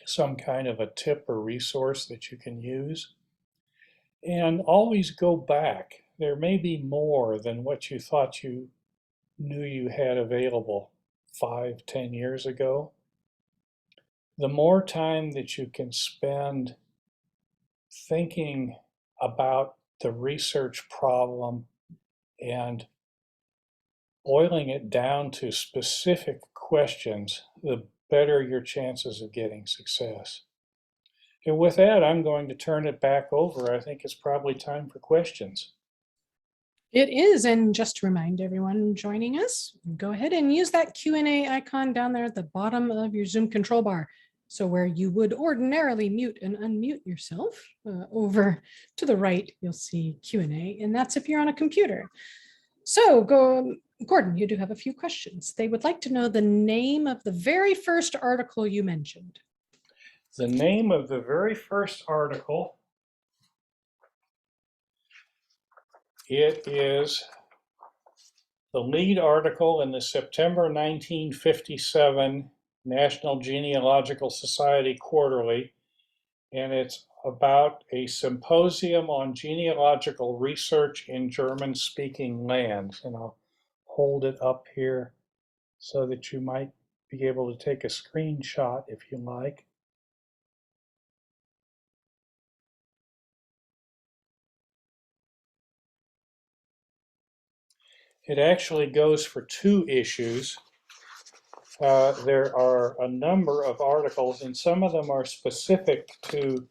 some kind of a tip or resource that you can use. And always go back. There may be more than what you thought you knew you had available 5, 10 years ago. The more time that you can spend thinking about the research problem and boiling it down to specific questions, the better your chances of getting success. And with that, I'm going to turn it back over. I think it's probably time for questions. It is, and just to remind everyone joining us, go ahead and use that Q&A icon down there at the bottom of your Zoom control bar. So where you would ordinarily mute and unmute yourself, over to the right, you'll see Q&A, and that's if you're on a computer. So Gordon, you do have a few questions. They would like to know the name of the very first article you mentioned. The name of the very first article, it is the lead article in the September 1957 National Genealogical Society Quarterly, and it's about a symposium on genealogical research in German-speaking lands. And I'll hold it up here so that you might be able to take a screenshot if you like. It actually goes for 2 issues. There are a number of articles, and some of them are specific to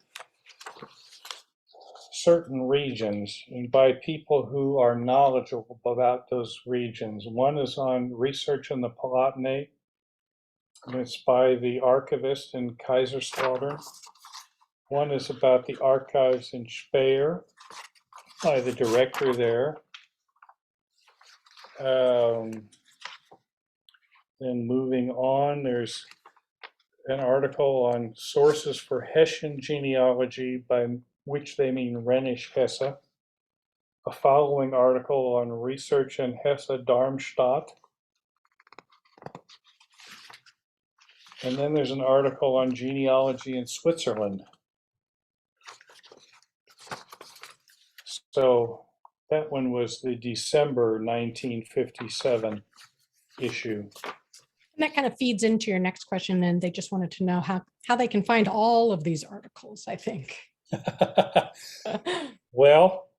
certain regions and by people who are knowledgeable about those regions. One is on research in the Palatinate, and it's by the archivist in Kaiserslautern. One is about the archives in Speyer by the director there. Then moving on, there's an article on sources for Hessian genealogy, by which they mean Rhenish Hesse. A following article on research in Hesse Darmstadt. And then there's an article on genealogy in Switzerland. So that one was the December 1957 issue. And that kind of feeds into your next question, and they just wanted to know how they can find all of these articles, I think. Well,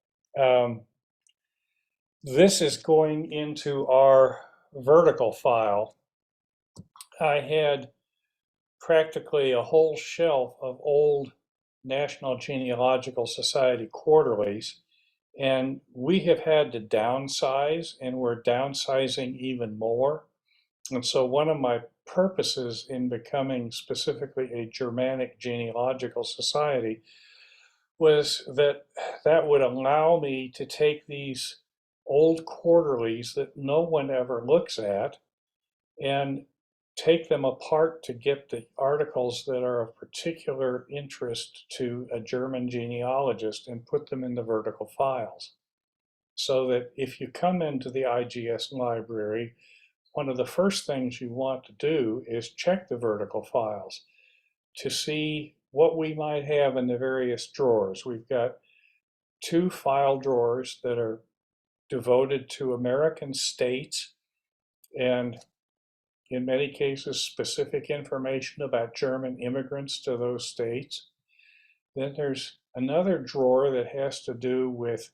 This is going into our vertical file. I had practically a whole shelf of old National Genealogical Society quarterlies, and we have had to downsize, and we're downsizing even more. And so one of my purposes in becoming specifically a Germanic Genealogical Society was that that would allow me to take these old quarterlies that no one ever looks at and take them apart to get the articles that are of particular interest to a German genealogist and put them in the vertical files. So that if you come into the IGS library, one of the first things you want to do is check the vertical files to see what we might have in the various drawers. We've got 2 file drawers that are devoted to American states and in many cases specific information about German immigrants to those states. Then there's another drawer that has to do with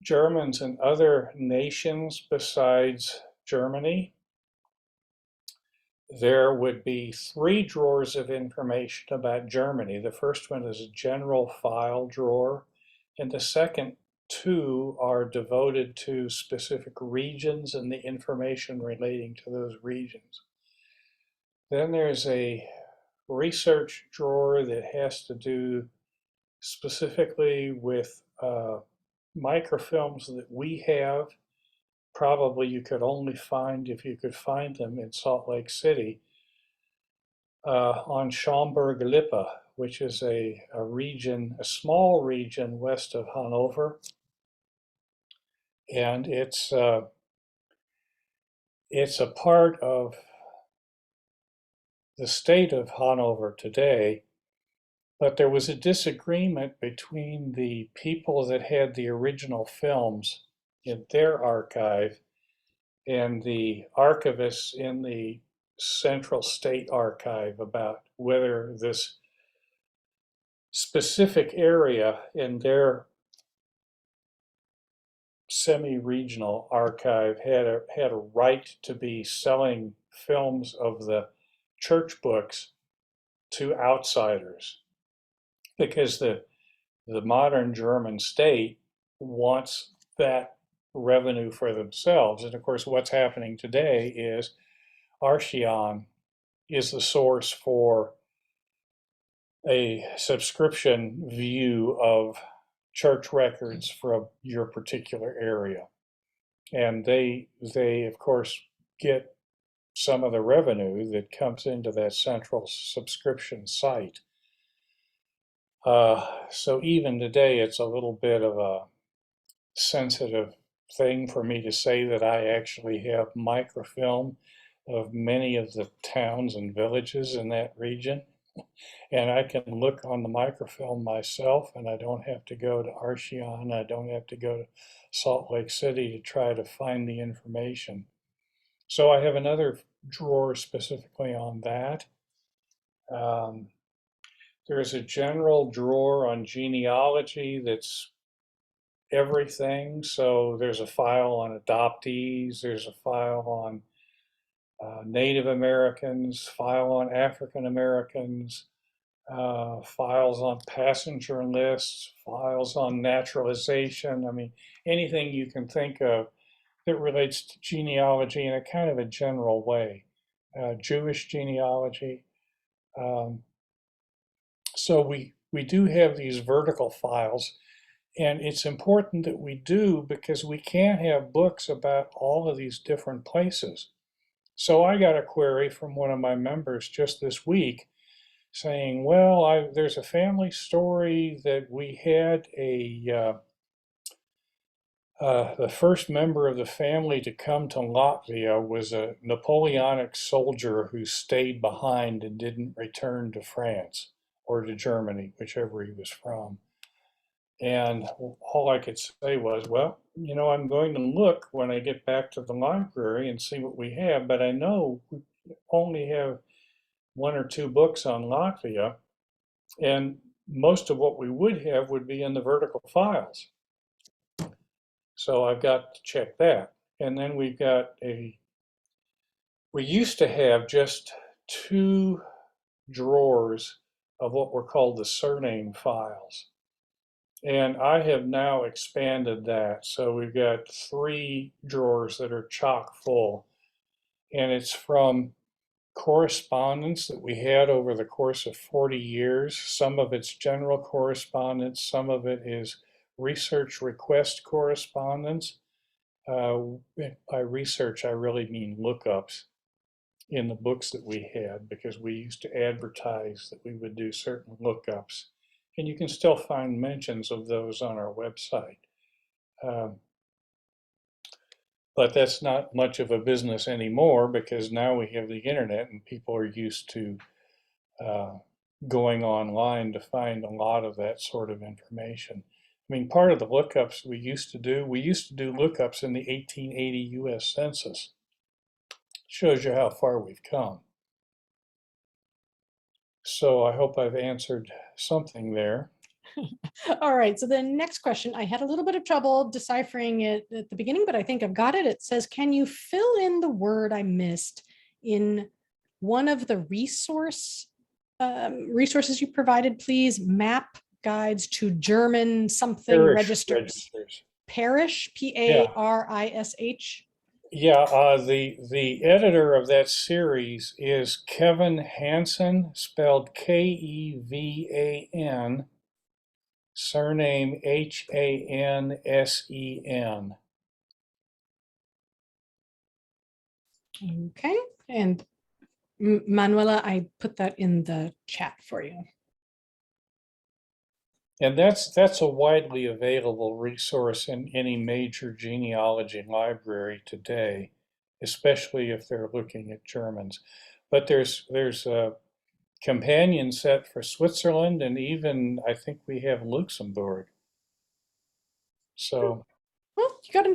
Germans and other nations besides Germany. There would be 3 drawers of information about Germany. The first one is a general file drawer, and the second 2 are devoted to specific regions and the information relating to those regions. Then there's a research drawer that has to do specifically with microfilms that we have. Probably you could only find, if you could find them in Salt Lake City, on Schaumburg-Lippe, which is a region, a small region west of Hanover. And it's a part of the state of Hanover today, but there was a disagreement between the people that had the original films in their archive and the archivists in the Central State Archive about whether this specific area in their semi-regional archive had a right to be selling films of the church books to outsiders, because the modern German state wants that revenue for themselves. And of course, what's happening today is Archeon is the source for a subscription view of church records from your particular area. And they of course get some of the revenue that comes into that central subscription site. So even today, it's a little bit of a sensitive thing for me to say that I actually have microfilm of many of the towns and villages in that region. And I can look on the microfilm myself, and I don't have to go to Archeon. I don't have to go to Salt Lake City to try to find the information. So I have another drawer specifically on that. There's a general drawer on genealogy that's everything. So there's a file on adoptees, there's a file on Native Americans, file on African Americans, files on passenger lists, files on naturalization. I mean, anything you can think of that relates to genealogy in a kind of a general way. Jewish genealogy. So we do have these vertical files, and it's important that we do, because we can't have books about all of these different places. So I got a query from one of my members just this week saying, well, there's a family story that we had the first member of the family to come to Latvia was a Napoleonic soldier who stayed behind and didn't return to France or to Germany, whichever he was from. And all I could say was, well, you know, I'm going to look when I get back to the library and see what we have, but I know we only have 1 or 2 books on Latvia, and most of what we would have would be in the vertical files. So I've got to check that. And then we used to have just two drawers of what were called the surname files. And I have now expanded that. So we've got three drawers that are chock full. And it's from correspondence that we had over the course of 40 years. Some of it's general correspondence, some of it is research request correspondence. By research, I really mean lookups in the books that we had, because we used to advertise that we would do certain lookups. And you can still find mentions of those on our website. But that's not much of a business anymore, because now we have the internet and people are used to going online to find a lot of that sort of information. I mean, part of the lookups we used to do lookups in the 1880 US Census. Shows you how far we've come. So I hope I've answered something there. All right, so the next question, I had a little bit of trouble deciphering it at the beginning, but I think I've got it. It says, can you fill in the word I missed in one of the resources you provided, please? Map guides to German something Parish registers. Parish, Yeah. Parish. Yeah, the editor of that series is Kevin Hansen, spelled Kevan, surname Hansen. Okay, and Manuela, I put that in the chat for you. And that's a widely available resource in any major genealogy library today, especially if they're looking at Germans. But there's a companion set for Switzerland, and even I think we have Luxembourg. So, well, you got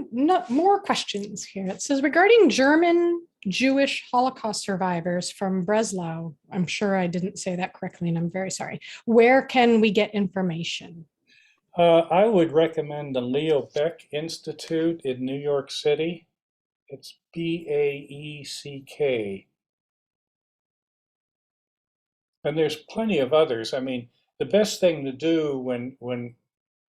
more questions here. It says, regarding German Jewish Holocaust survivors from Breslau, I'm sure I didn't say that correctly, and I'm very sorry. Where can we get information? I would recommend the Leo Baeck Institute in New York City. It's BAECK. And there's plenty of others. I mean, the best thing to do when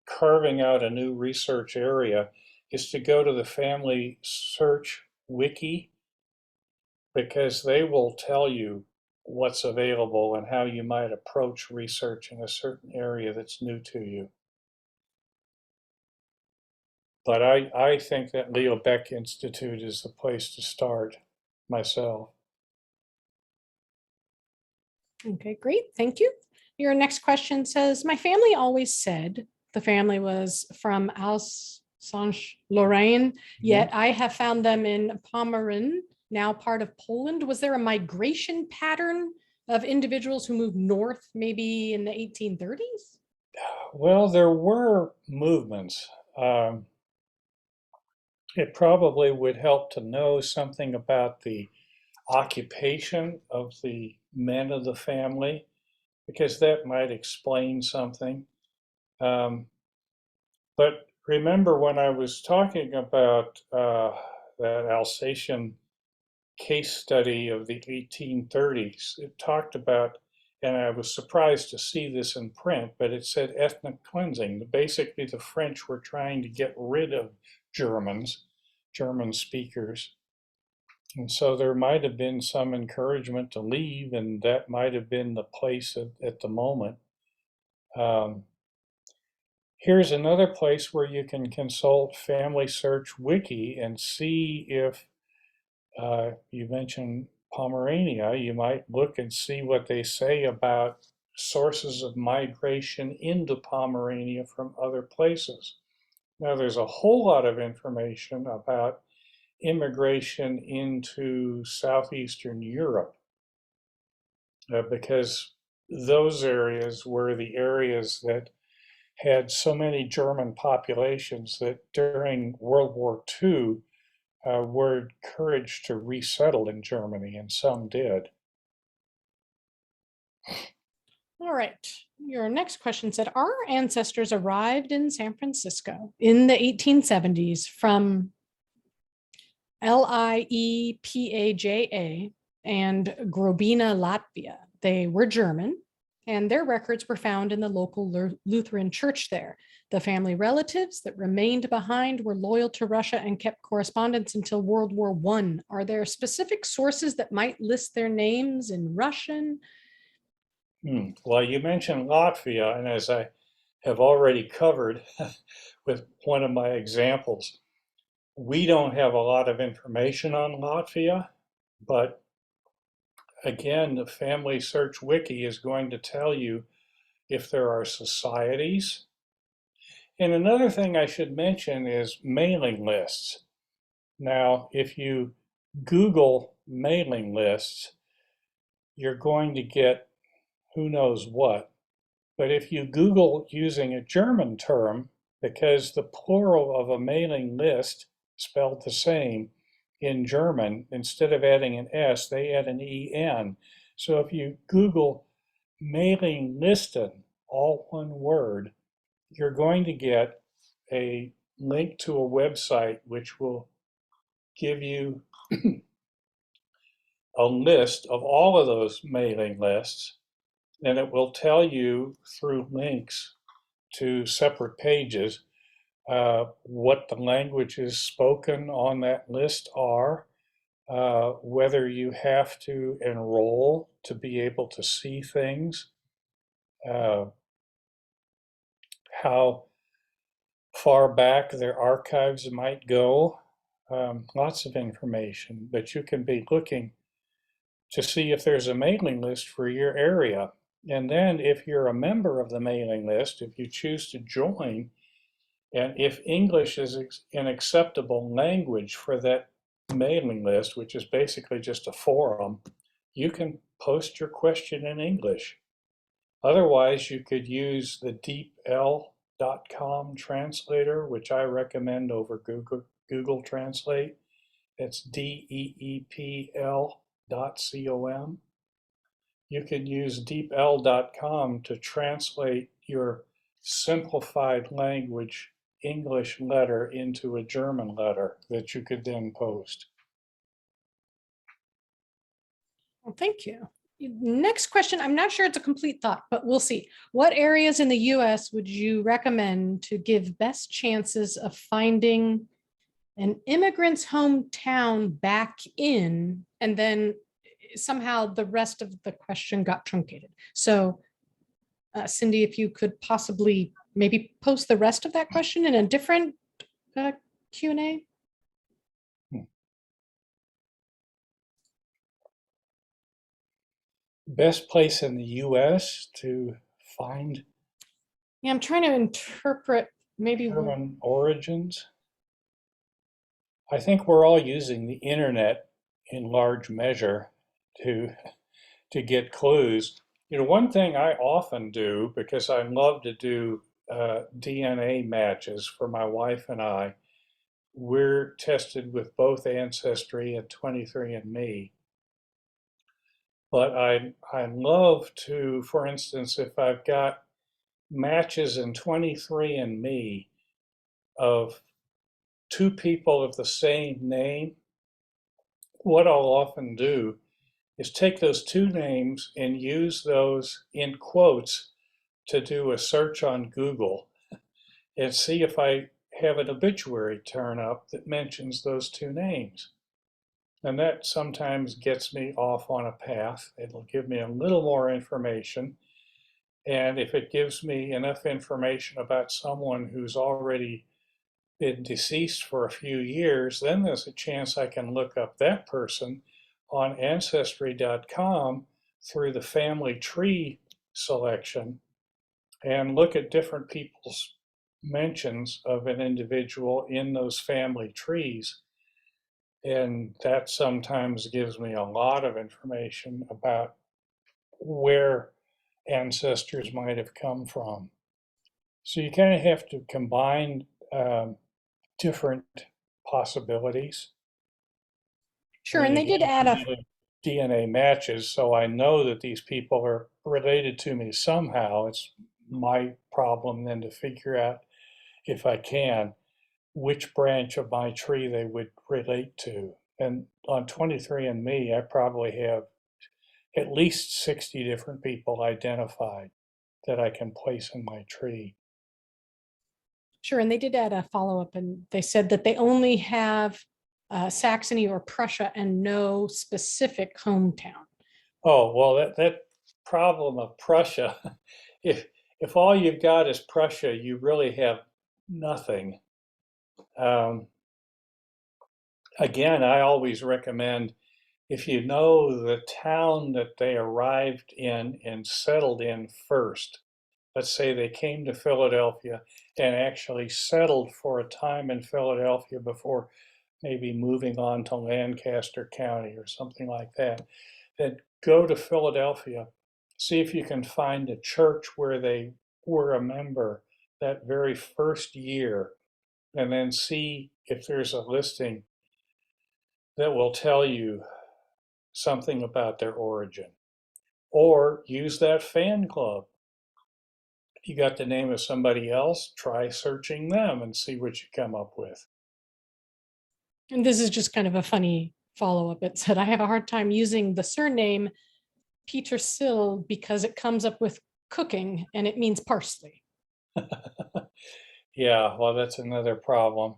carving out a new research area is to go to the Family Search Wiki, because they will tell you what's available and how you might approach research in a certain area that's new to you. But I think that Leo Baeck Institute is the place to start myself. Okay, great. Thank you. Your next question says, my family always said the family was from Alsace-Lorraine, yet I have found them in Pomeranian, now part of Poland. Was there a migration pattern of individuals who moved north, maybe in the 1830s? Well, there were movements. It probably would help to know something about the occupation of the men of the family, because that might explain something. But remember, when I was talking about that Alsatian case study of the 1830s, it talked about, and I was surprised to see this in print, but it said ethnic cleansing. Basically, the French were trying to get rid of German speakers. And so there might have been some encouragement to leave, and that might have been the place at the moment. Here's another place where you can consult Family Search Wiki and see if you mentioned Pomerania. You might look and see what they say about sources of migration into Pomerania from other places. Now, there's a whole lot of information about immigration into Southeastern Europe, because those areas were the areas that had so many German populations that during World War II were encouraged to resettle in Germany, and some did. All right. Your next question said, our ancestors arrived in San Francisco in the 1870s from Liepaja and Grobina, Latvia. They were German, and their records were found in the local Lutheran church there. The family relatives that remained behind were loyal to Russia and kept correspondence until World War I. Are there specific sources that might list their names in Russian? Well, you mentioned Latvia, and as I have already covered with one of my examples, we don't have a lot of information on Latvia, but again, the Family Search Wiki is going to tell you if there are societies. And another thing I should mention is mailing lists. Now, if you Google mailing lists, you're going to get who knows what. But if you Google using a German term, because the plural of a mailing list spelled the same in German, instead of adding an S, they add an EN. So if you Google mailing listen, all one word, you're going to get a link to a website which will give you a list of all of those mailing lists, and it will tell you through links to separate pages what the languages spoken on that list are, whether you have to enroll to be able to see things, how far back their archives might go, lots of information, but you can be looking to see if there's a mailing list for your area. And then if you're a member of the mailing list, if you choose to join, and if English is an acceptable language for that mailing list, which is basically just a forum, you can post your question in English. Otherwise, you could use the deepl.com translator, which I recommend over Google Translate. It's deepl.com. You can use deepl.com to translate your simplified language English letter into a German letter that you could then post. Well, thank you. Next question, I'm not sure it's a complete thought, but we'll see. What areas in the US would you recommend to give best chances of finding an immigrant's hometown back in, and then somehow the rest of the question got truncated. So Cindy, if you could possibly maybe post the rest of that question in a different Q&A. Best place in the US to find Yeah, I'm trying to interpret maybe German origins. I think we're all using the internet in large measure to get clues. You know, one thing I often do, because I love to do DNA matches for my wife and I, we're tested with both Ancestry and 23andMe. But I love to, for instance, if I've got matches in 23andMe of two people of the same name, what I'll often do is take those two names and use those in quotes to do a search on Google and see if I have an obituary turn up that mentions those two names. And that sometimes gets me off on a path. It'll give me a little more information. And if it gives me enough information about someone who's already been deceased for a few years, then there's a chance I can look up that person on ancestry.com through the family tree selection and look at different people's mentions of an individual in those family trees. And that sometimes gives me a lot of information about where ancestors might have come from. So you kind of have to combine different possibilities. Sure, and they did add a DNA matches, so I know that these people are related to me somehow. It's my problem then to figure out, if I can, which branch of my tree they would relate to. And on 23andMe, I probably have at least 60 different people identified that I can place in my tree. Sure, and they did add a follow-up, and they said that they only have Saxony or Prussia and no specific hometown. Oh, well, that problem of Prussia, if if all you've got is Prussia, you really have nothing. Um, Again, I always recommend, if you know the town that they arrived in and settled in first, let's say they came to Philadelphia and actually settled for a time in Philadelphia before maybe moving on to Lancaster County or something like that, then go to Philadelphia, see if you can find a church where they were a member that very first year, and then see if there's a listing that will tell you something about their origin. Or use that fan club. If you got the name of somebody else, try searching them and see what you come up with. And this is just kind of a funny follow-up. It said, I have a hard time using the surname Petersil because it comes up with cooking and it means parsley. Yeah, well, that's another problem.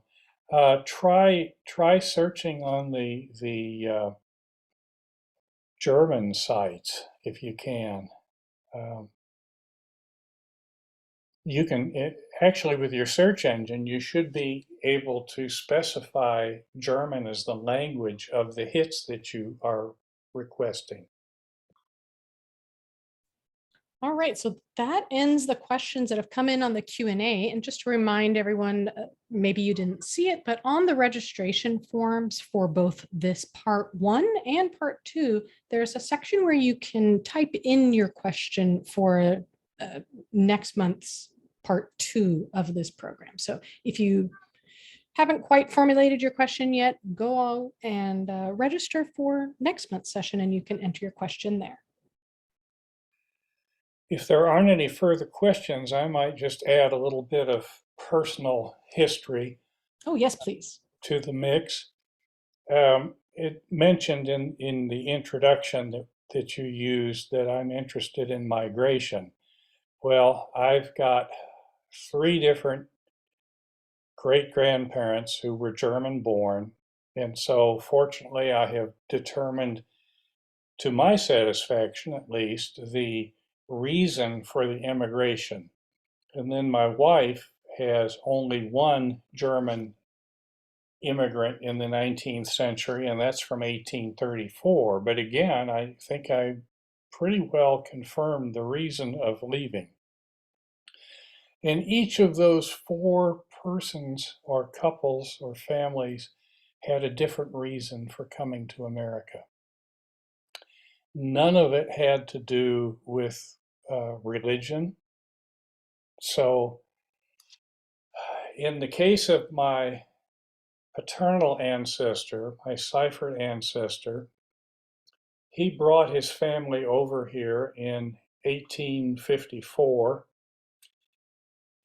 Try searching on the German sites if you can. Um, you can actually, with your search engine, you should be able to specify German as the language of the hits that you are requesting. All right, so that ends the questions that have come in on the Q&A. And just to remind everyone, maybe you didn't see it, but on the registration forms for both this part 1 and part 2, there's a section where you can type in your question for next month's part 2 of this program. So if you haven't quite formulated your question yet, go and register for next month's session and you can enter your question there. If there aren't any further questions, I might just add a little bit of personal history. Oh, yes, please. To the mix. It mentioned in the introduction that you used that I'm interested in migration. Well, I've got 3 different great-grandparents who were German born, and so fortunately I have determined, to my satisfaction at least, the reason for the immigration. And then my wife has only one German immigrant in the 19th century, and that's from 1834. But again, I think I pretty well confirmed the reason of leaving. And each of those 4 persons or couples or families had a different reason for coming to America. None of it had to do with religion. So in the case of my paternal ancestor, my Seyffert ancestor, he brought his family over here in 1854,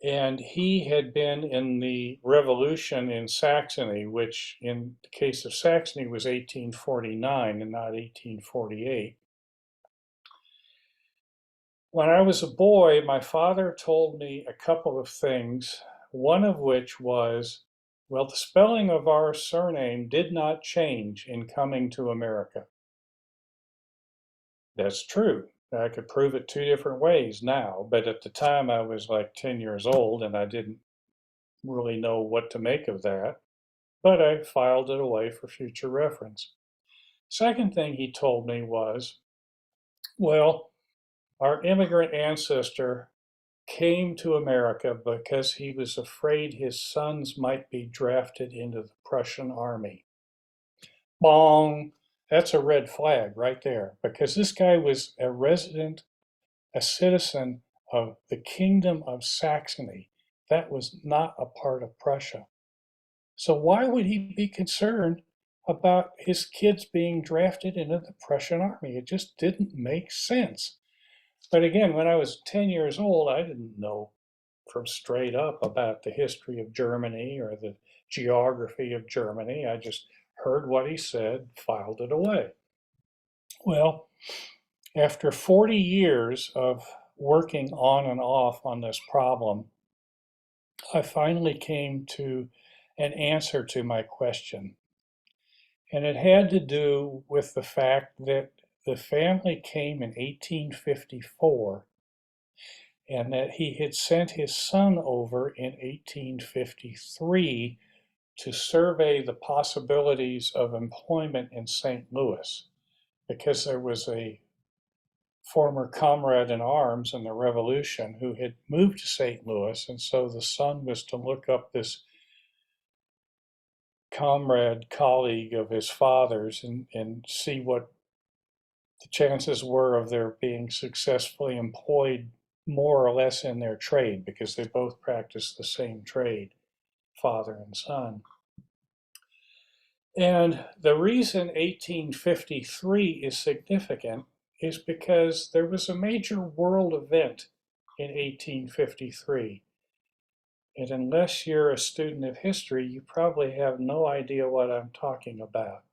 and he had been in the revolution in Saxony, which in the case of Saxony was 1849 and not 1848. When I was a boy, my father told me a couple of things, one of which was, well, the spelling of our surname did not change in coming to America. That's true. I could prove it 2 different ways now, but at the time I was like 10 years old and I didn't really know what to make of that, but I filed it away for future reference. Second thing he told me was, well, our immigrant ancestor came to America because he was afraid his sons might be drafted into the Prussian army. Bong! That's a red flag right there, because this guy was a resident, a citizen of the Kingdom of Saxony. That was not a part of Prussia. So why would he be concerned about his kids being drafted into the Prussian army? It just didn't make sense. But again, when I was 10 years old, I didn't know from straight up about the history of Germany or the geography of Germany. I just heard what he said, filed it away. Well, after 40 years of working on and off on this problem, I finally came to an answer to my question. And it had to do with the fact that the family came in 1854 and that he had sent his son over in 1853 to survey the possibilities of employment in St. Louis because there was a former comrade in arms in the Revolution who had moved to St. Louis, and so the son was to look up this comrade, colleague of his father's and see what the chances were of their being successfully employed more or less in their trade because they both practiced the same trade, father and son. And the reason 1853 is significant is because there was a major world event in 1853. And unless you're a student of history, you probably have no idea what I'm talking about.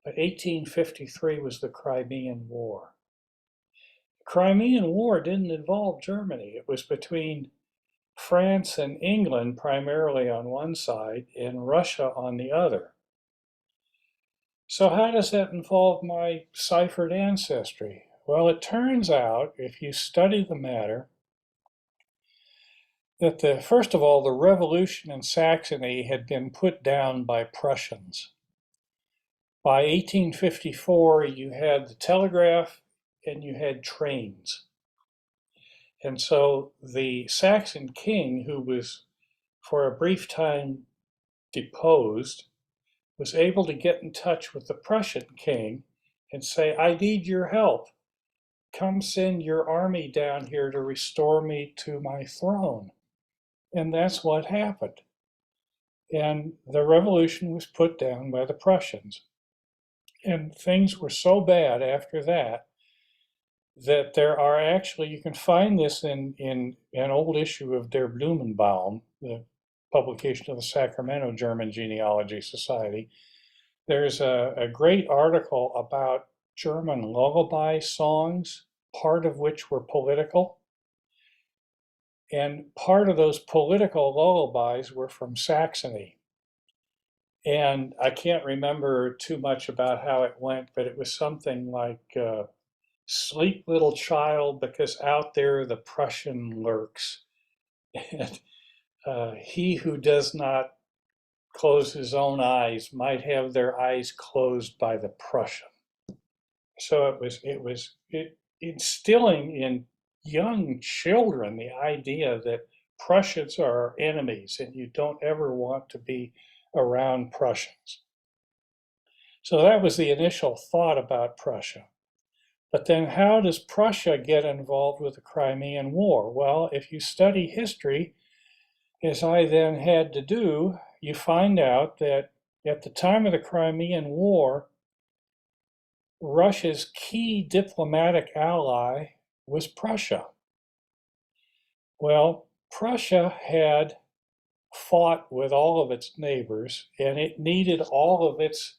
But 1853 was the Crimean War. The Crimean War didn't involve Germany. It was between France and England primarily on one side and Russia on the other. So how does that involve my Seyffert ancestry? Well, it turns out, if you study the matter, that first of all, the revolution in Saxony had been put down by Prussians. By 1854, you had the telegraph and you had trains. And so the Saxon king, who was for a brief time deposed, was able to get in touch with the Prussian king and say, I need your help. Come send your army down here to restore me to my throne. And that's what happened. And the revolution was put down by the Prussians. And things were so bad after that that there are actually, you can find this in an old issue of Der Blumenbaum, the publication of the Sacramento German Genealogy Society. There's a great article about German lullaby songs, part of which were political. And part of those political lullabies were from Saxony. And I can't remember too much about how it went, but it was something like, sleep, little child, because out there the Prussian lurks. And he who does not close his own eyes might have their eyes closed by the Prussian. So it was instilling in young children the idea that Prussians are our enemies and you don't ever want to be around Prussians. So that was the initial thought about Prussia. But then how does Prussia get involved with the Crimean War? Well, if you study history, as I then had to do, you find out that at the time of the Crimean War, Russia's key diplomatic ally was Prussia. Well, Prussia had fought with all of its neighbors, and it needed all of its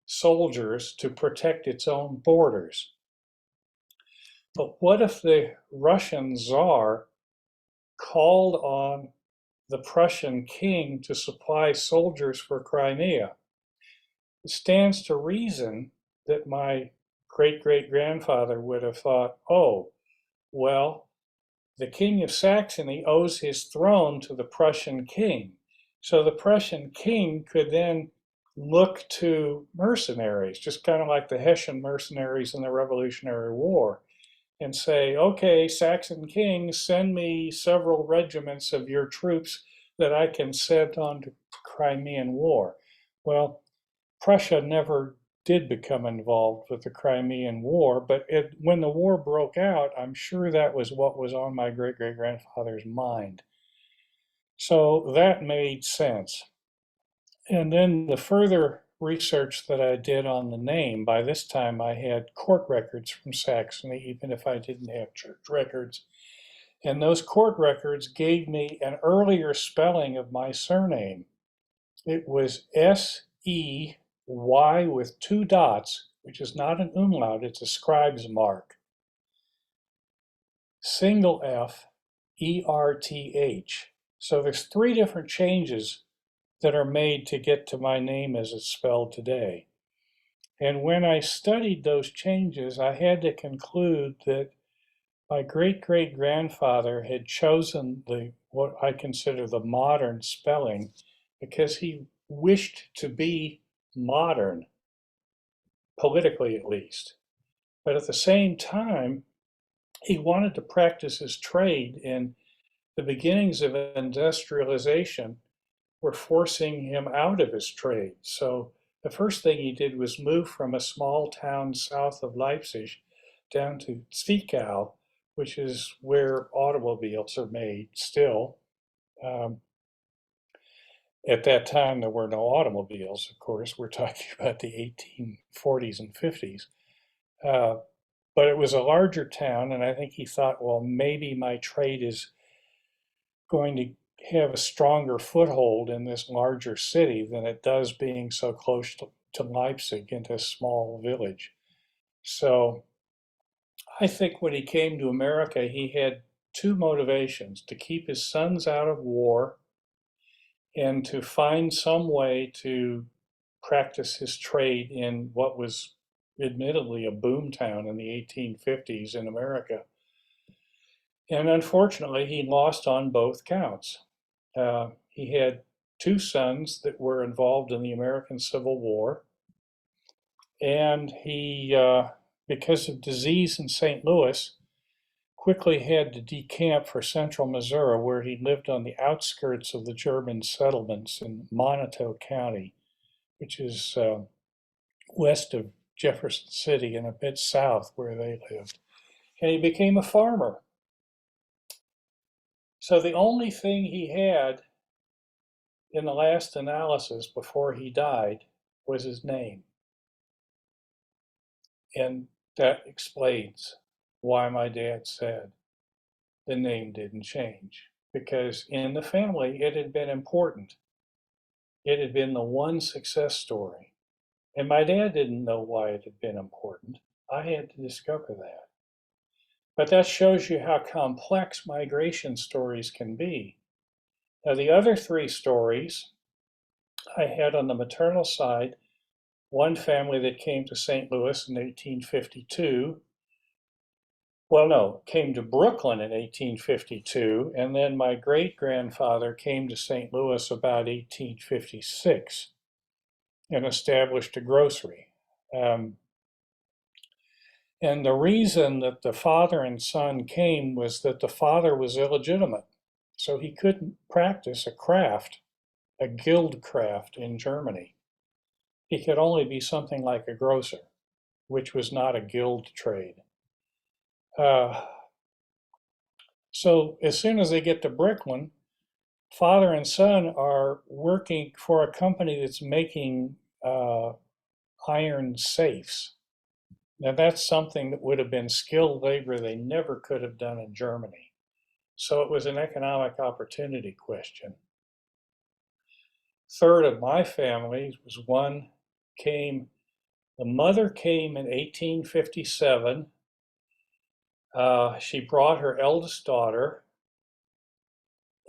soldiers to protect its own borders. But what if the Russian Tsar called on the Prussian king to supply soldiers for Crimea? It stands to reason that my great-great-grandfather would have thought, oh, well, the king of Saxony owes his throne to the Prussian king. So the Prussian king could then look to mercenaries, just kind of like the Hessian mercenaries in the Revolutionary War, and say, okay, Saxon king, send me several regiments of your troops that I can send on to Crimean War. Well, Prussia never did become involved with the Crimean War, but when the war broke out, I'm sure that was what was on my great-great-grandfather's mind. So that made sense. And then the further research that I did on the name, by this time I had court records from Saxony, even if I didn't have church records. And those court records gave me an earlier spelling of my surname. It was S-E-Y with 2 dots, which is not an umlaut, it's a scribe's mark. Single F, E-R-T-H. So there's 3 different changes that are made to get to my name as it's spelled today. And when I studied those changes, I had to conclude that my great-great-grandfather had chosen what I consider the modern spelling because he wished to be modern, politically at least. But at the same time, he wanted to practice his trade, and the beginnings of industrialization were forcing him out of his trade. So the first thing he did was move from a small town south of Leipzig down to Zwickau, which is where automobiles are made still. At that time, there were no automobiles, of course. We're talking about the 1840s and 50s. But it was a larger town, and I think he thought, well, maybe my trade is going to have a stronger foothold in this larger city than it does being so close to Leipzig in this small village. So I think when he came to America, he had 2 motivations: to keep his sons out of war and to find some way to practice his trade in what was admittedly a boom town in the 1850s in America. And unfortunately, he lost on both counts. He had 2 sons that were involved in the American Civil War, and he, because of disease in St. Louis, quickly had to decamp for central Missouri, where he lived on the outskirts of the German settlements in Montague County, which is west of Jefferson City and a bit south where they lived. And he became a farmer. So the only thing he had in the last analysis before he died was his name. And that explains why my dad said the name didn't change, because in the family it had been important. It had been the one success story. And my dad didn't know why it had been important. I had to discover that. But that shows you how complex migration stories can be. Now, the other 3 stories I had on the maternal side, one family that came to St. Louis in 1852. Well, no, came to Brooklyn in 1852, and then my great-grandfather came to St. Louis about 1856 and established a grocery. And the reason that the father and son came was that the father was illegitimate, so he couldn't practice a craft, a guild craft in Germany. He could only be something like a grocer, which was not a guild trade. So as soon as they get to Brooklyn, father and son are working for a company that's making iron safes. Now that's something that would have been skilled labor they never could have done in Germany. So it was an economic opportunity question. Third of my family was the mother came in 1857. She brought her eldest daughter,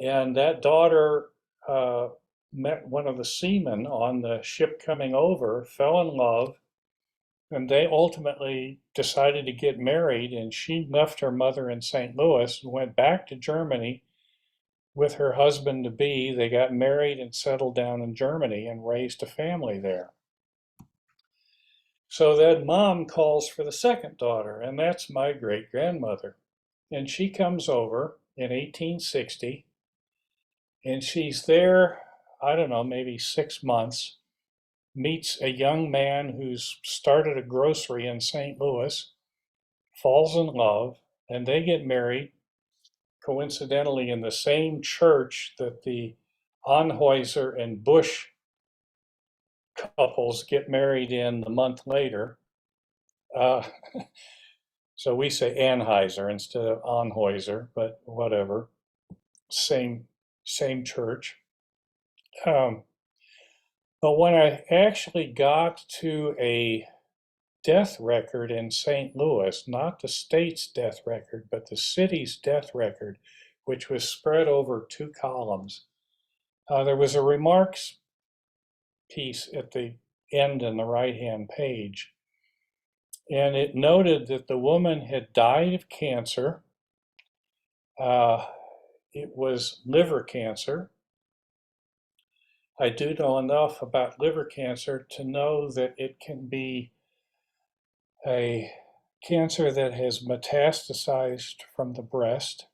and that daughter met one of the seamen on the ship coming over, fell in love, and they ultimately decided to get married, and she left her mother in St. Louis and went back to Germany with her husband-to-be. They got married and settled down in Germany and raised a family there. So then mom calls for the second daughter, and that's my great-grandmother. And she comes over in 1860, and she's there, I don't know, maybe 6 months, meets a young man who's started a grocery in St. Louis, falls in love, and they get married, coincidentally in the same church that the Anheuser and Busch couples get married in the month later. So we say Anheuser instead of Anheuser, but whatever. Same church. But when I actually got to a death record in St. Louis, not the state's death record, but the city's death record, which was spread over 2 columns, there was a remarks piece at the end in the right-hand page. And it noted that the woman had died of cancer. It was liver cancer. I do know enough about liver cancer to know that it can be a cancer that has metastasized from the breast.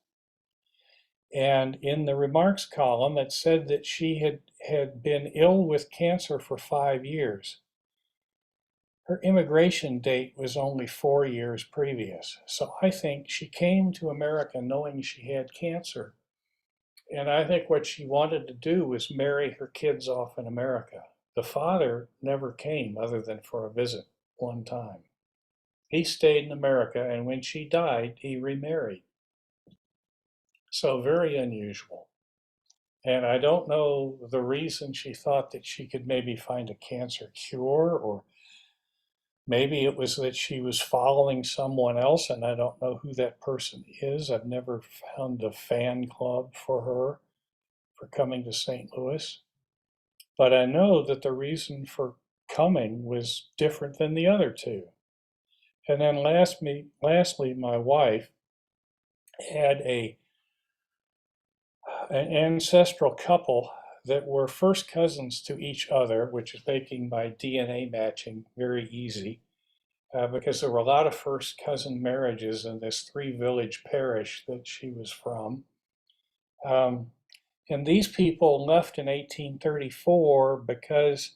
And in the remarks column, it said that she had been ill with cancer for 5 years. Her immigration date was only 4 years previous. So I think she came to America knowing she had cancer. And I think what she wanted to do was marry her kids off in America. The father never came other than for a visit one time. He stayed in America, and when she died, he remarried. So very unusual. And I don't know the reason she thought that she could maybe find a cancer cure, or maybe it was that she was following someone else, and I don't know who that person is. I've never found a fan club for her for coming to St. Louis. But I know that the reason for coming was different than the other two. And then lastly, my wife had an ancestral couple that were first cousins to each other, which is making my DNA matching very easy, because there were a lot of first cousin marriages in this 3-village parish that she was from. And these people left in 1834 because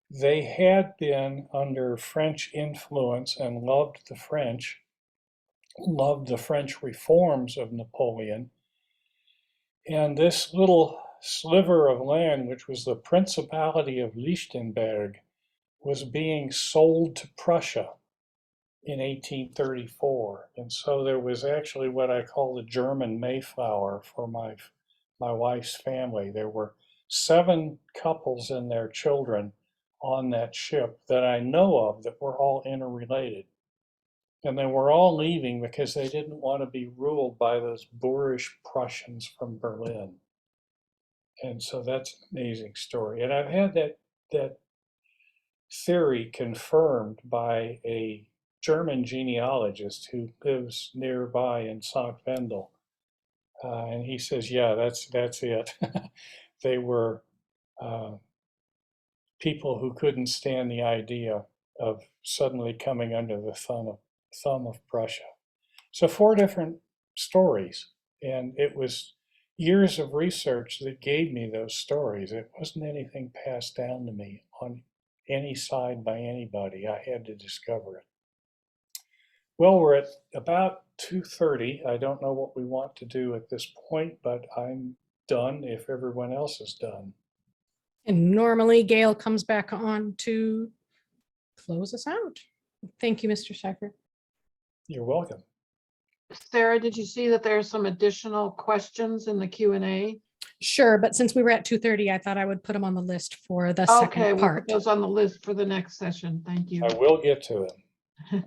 they had been under French influence and loved the French reforms of Napoleon. And this little sliver of land, which was the Principality of Liechtenberg, was being sold to Prussia in 1834. And so there was actually what I call the German Mayflower for my wife's family. There were 7 couples and their children on that ship that I know of that were all interrelated. And they were all leaving because they didn't want to be ruled by those boorish Prussians from Berlin. And so that's an amazing story. And I've had that theory confirmed by a German genealogist who lives nearby in St. Wendel. And he says, yeah, that's it. They were people who couldn't stand the idea of suddenly coming under the thumb of Prussia. So 4 different stories, and it was years of research that gave me those stories. It wasn't anything passed down to me on any side by anybody. I had to discover it. Well, we're at about 2:30. I don't know what we want to do at this point, but I'm done if everyone else is done. And normally Gail comes back on to close us out. Thank you, Mr. Seyffert. You're welcome. Sarah, did you see that there are some additional questions in the Q&A? Sure, but since we were at 2:30, I thought I would put them on the list for the second Okay, we'll part. put those on the list for the next session. Thank you. I will get to it.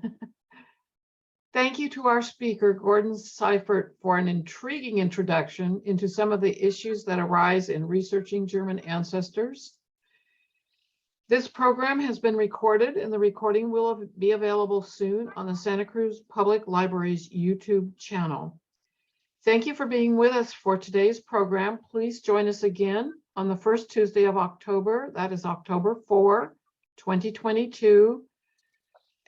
Thank you to our speaker, Gordon Seyffert, for an intriguing introduction into some of the issues that arise in researching German ancestors. This program has been recorded, and the recording will be available soon on the Santa Cruz Public Library's YouTube channel. Thank you for being with us for today's program. Please join us again on the first Tuesday of October. That is October 4, 2022.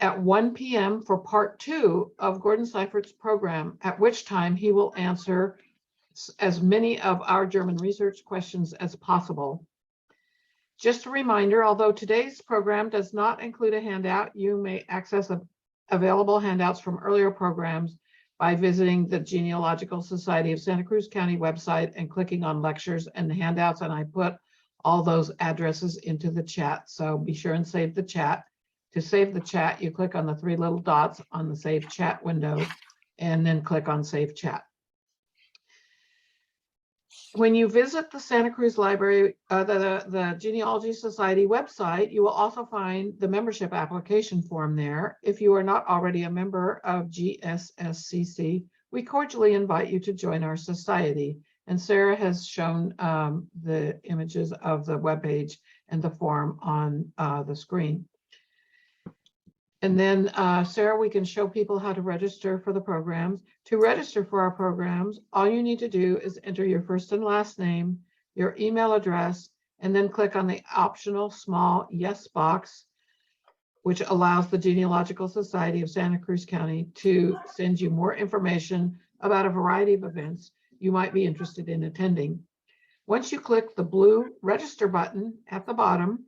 At 1 p.m. for part 2 of Gordon Seyffert's program, at which time he will answer as many of our German research questions as possible. Just a reminder, although today's program does not include a handout, you may access available handouts from earlier programs by visiting the Genealogical Society of Santa Cruz County website and clicking on lectures and handouts, and I put all those addresses into the chat. So be sure and save the chat. To save the chat, you click on the three little dots on the Save Chat window and then click on Save Chat. When you visit the Santa Cruz Library, the Genealogy Society website, you will also find the membership application form there. If you are not already a member of GSSCC, we cordially invite you to join our society. And Sarah has shown the images of the webpage and the form on the screen. And then, Sarah, we can show people how to register for the programs. To register for our programs, all you need to do is enter your first and last name, your email address, and then click on the optional small yes box, which allows the Genealogical Society of Santa Cruz County to send you more information about a variety of events you might be interested in attending. Once you click the blue register button at the bottom,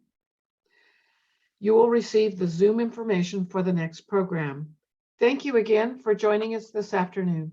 you will receive the Zoom information for the next program. Thank you again for joining us this afternoon.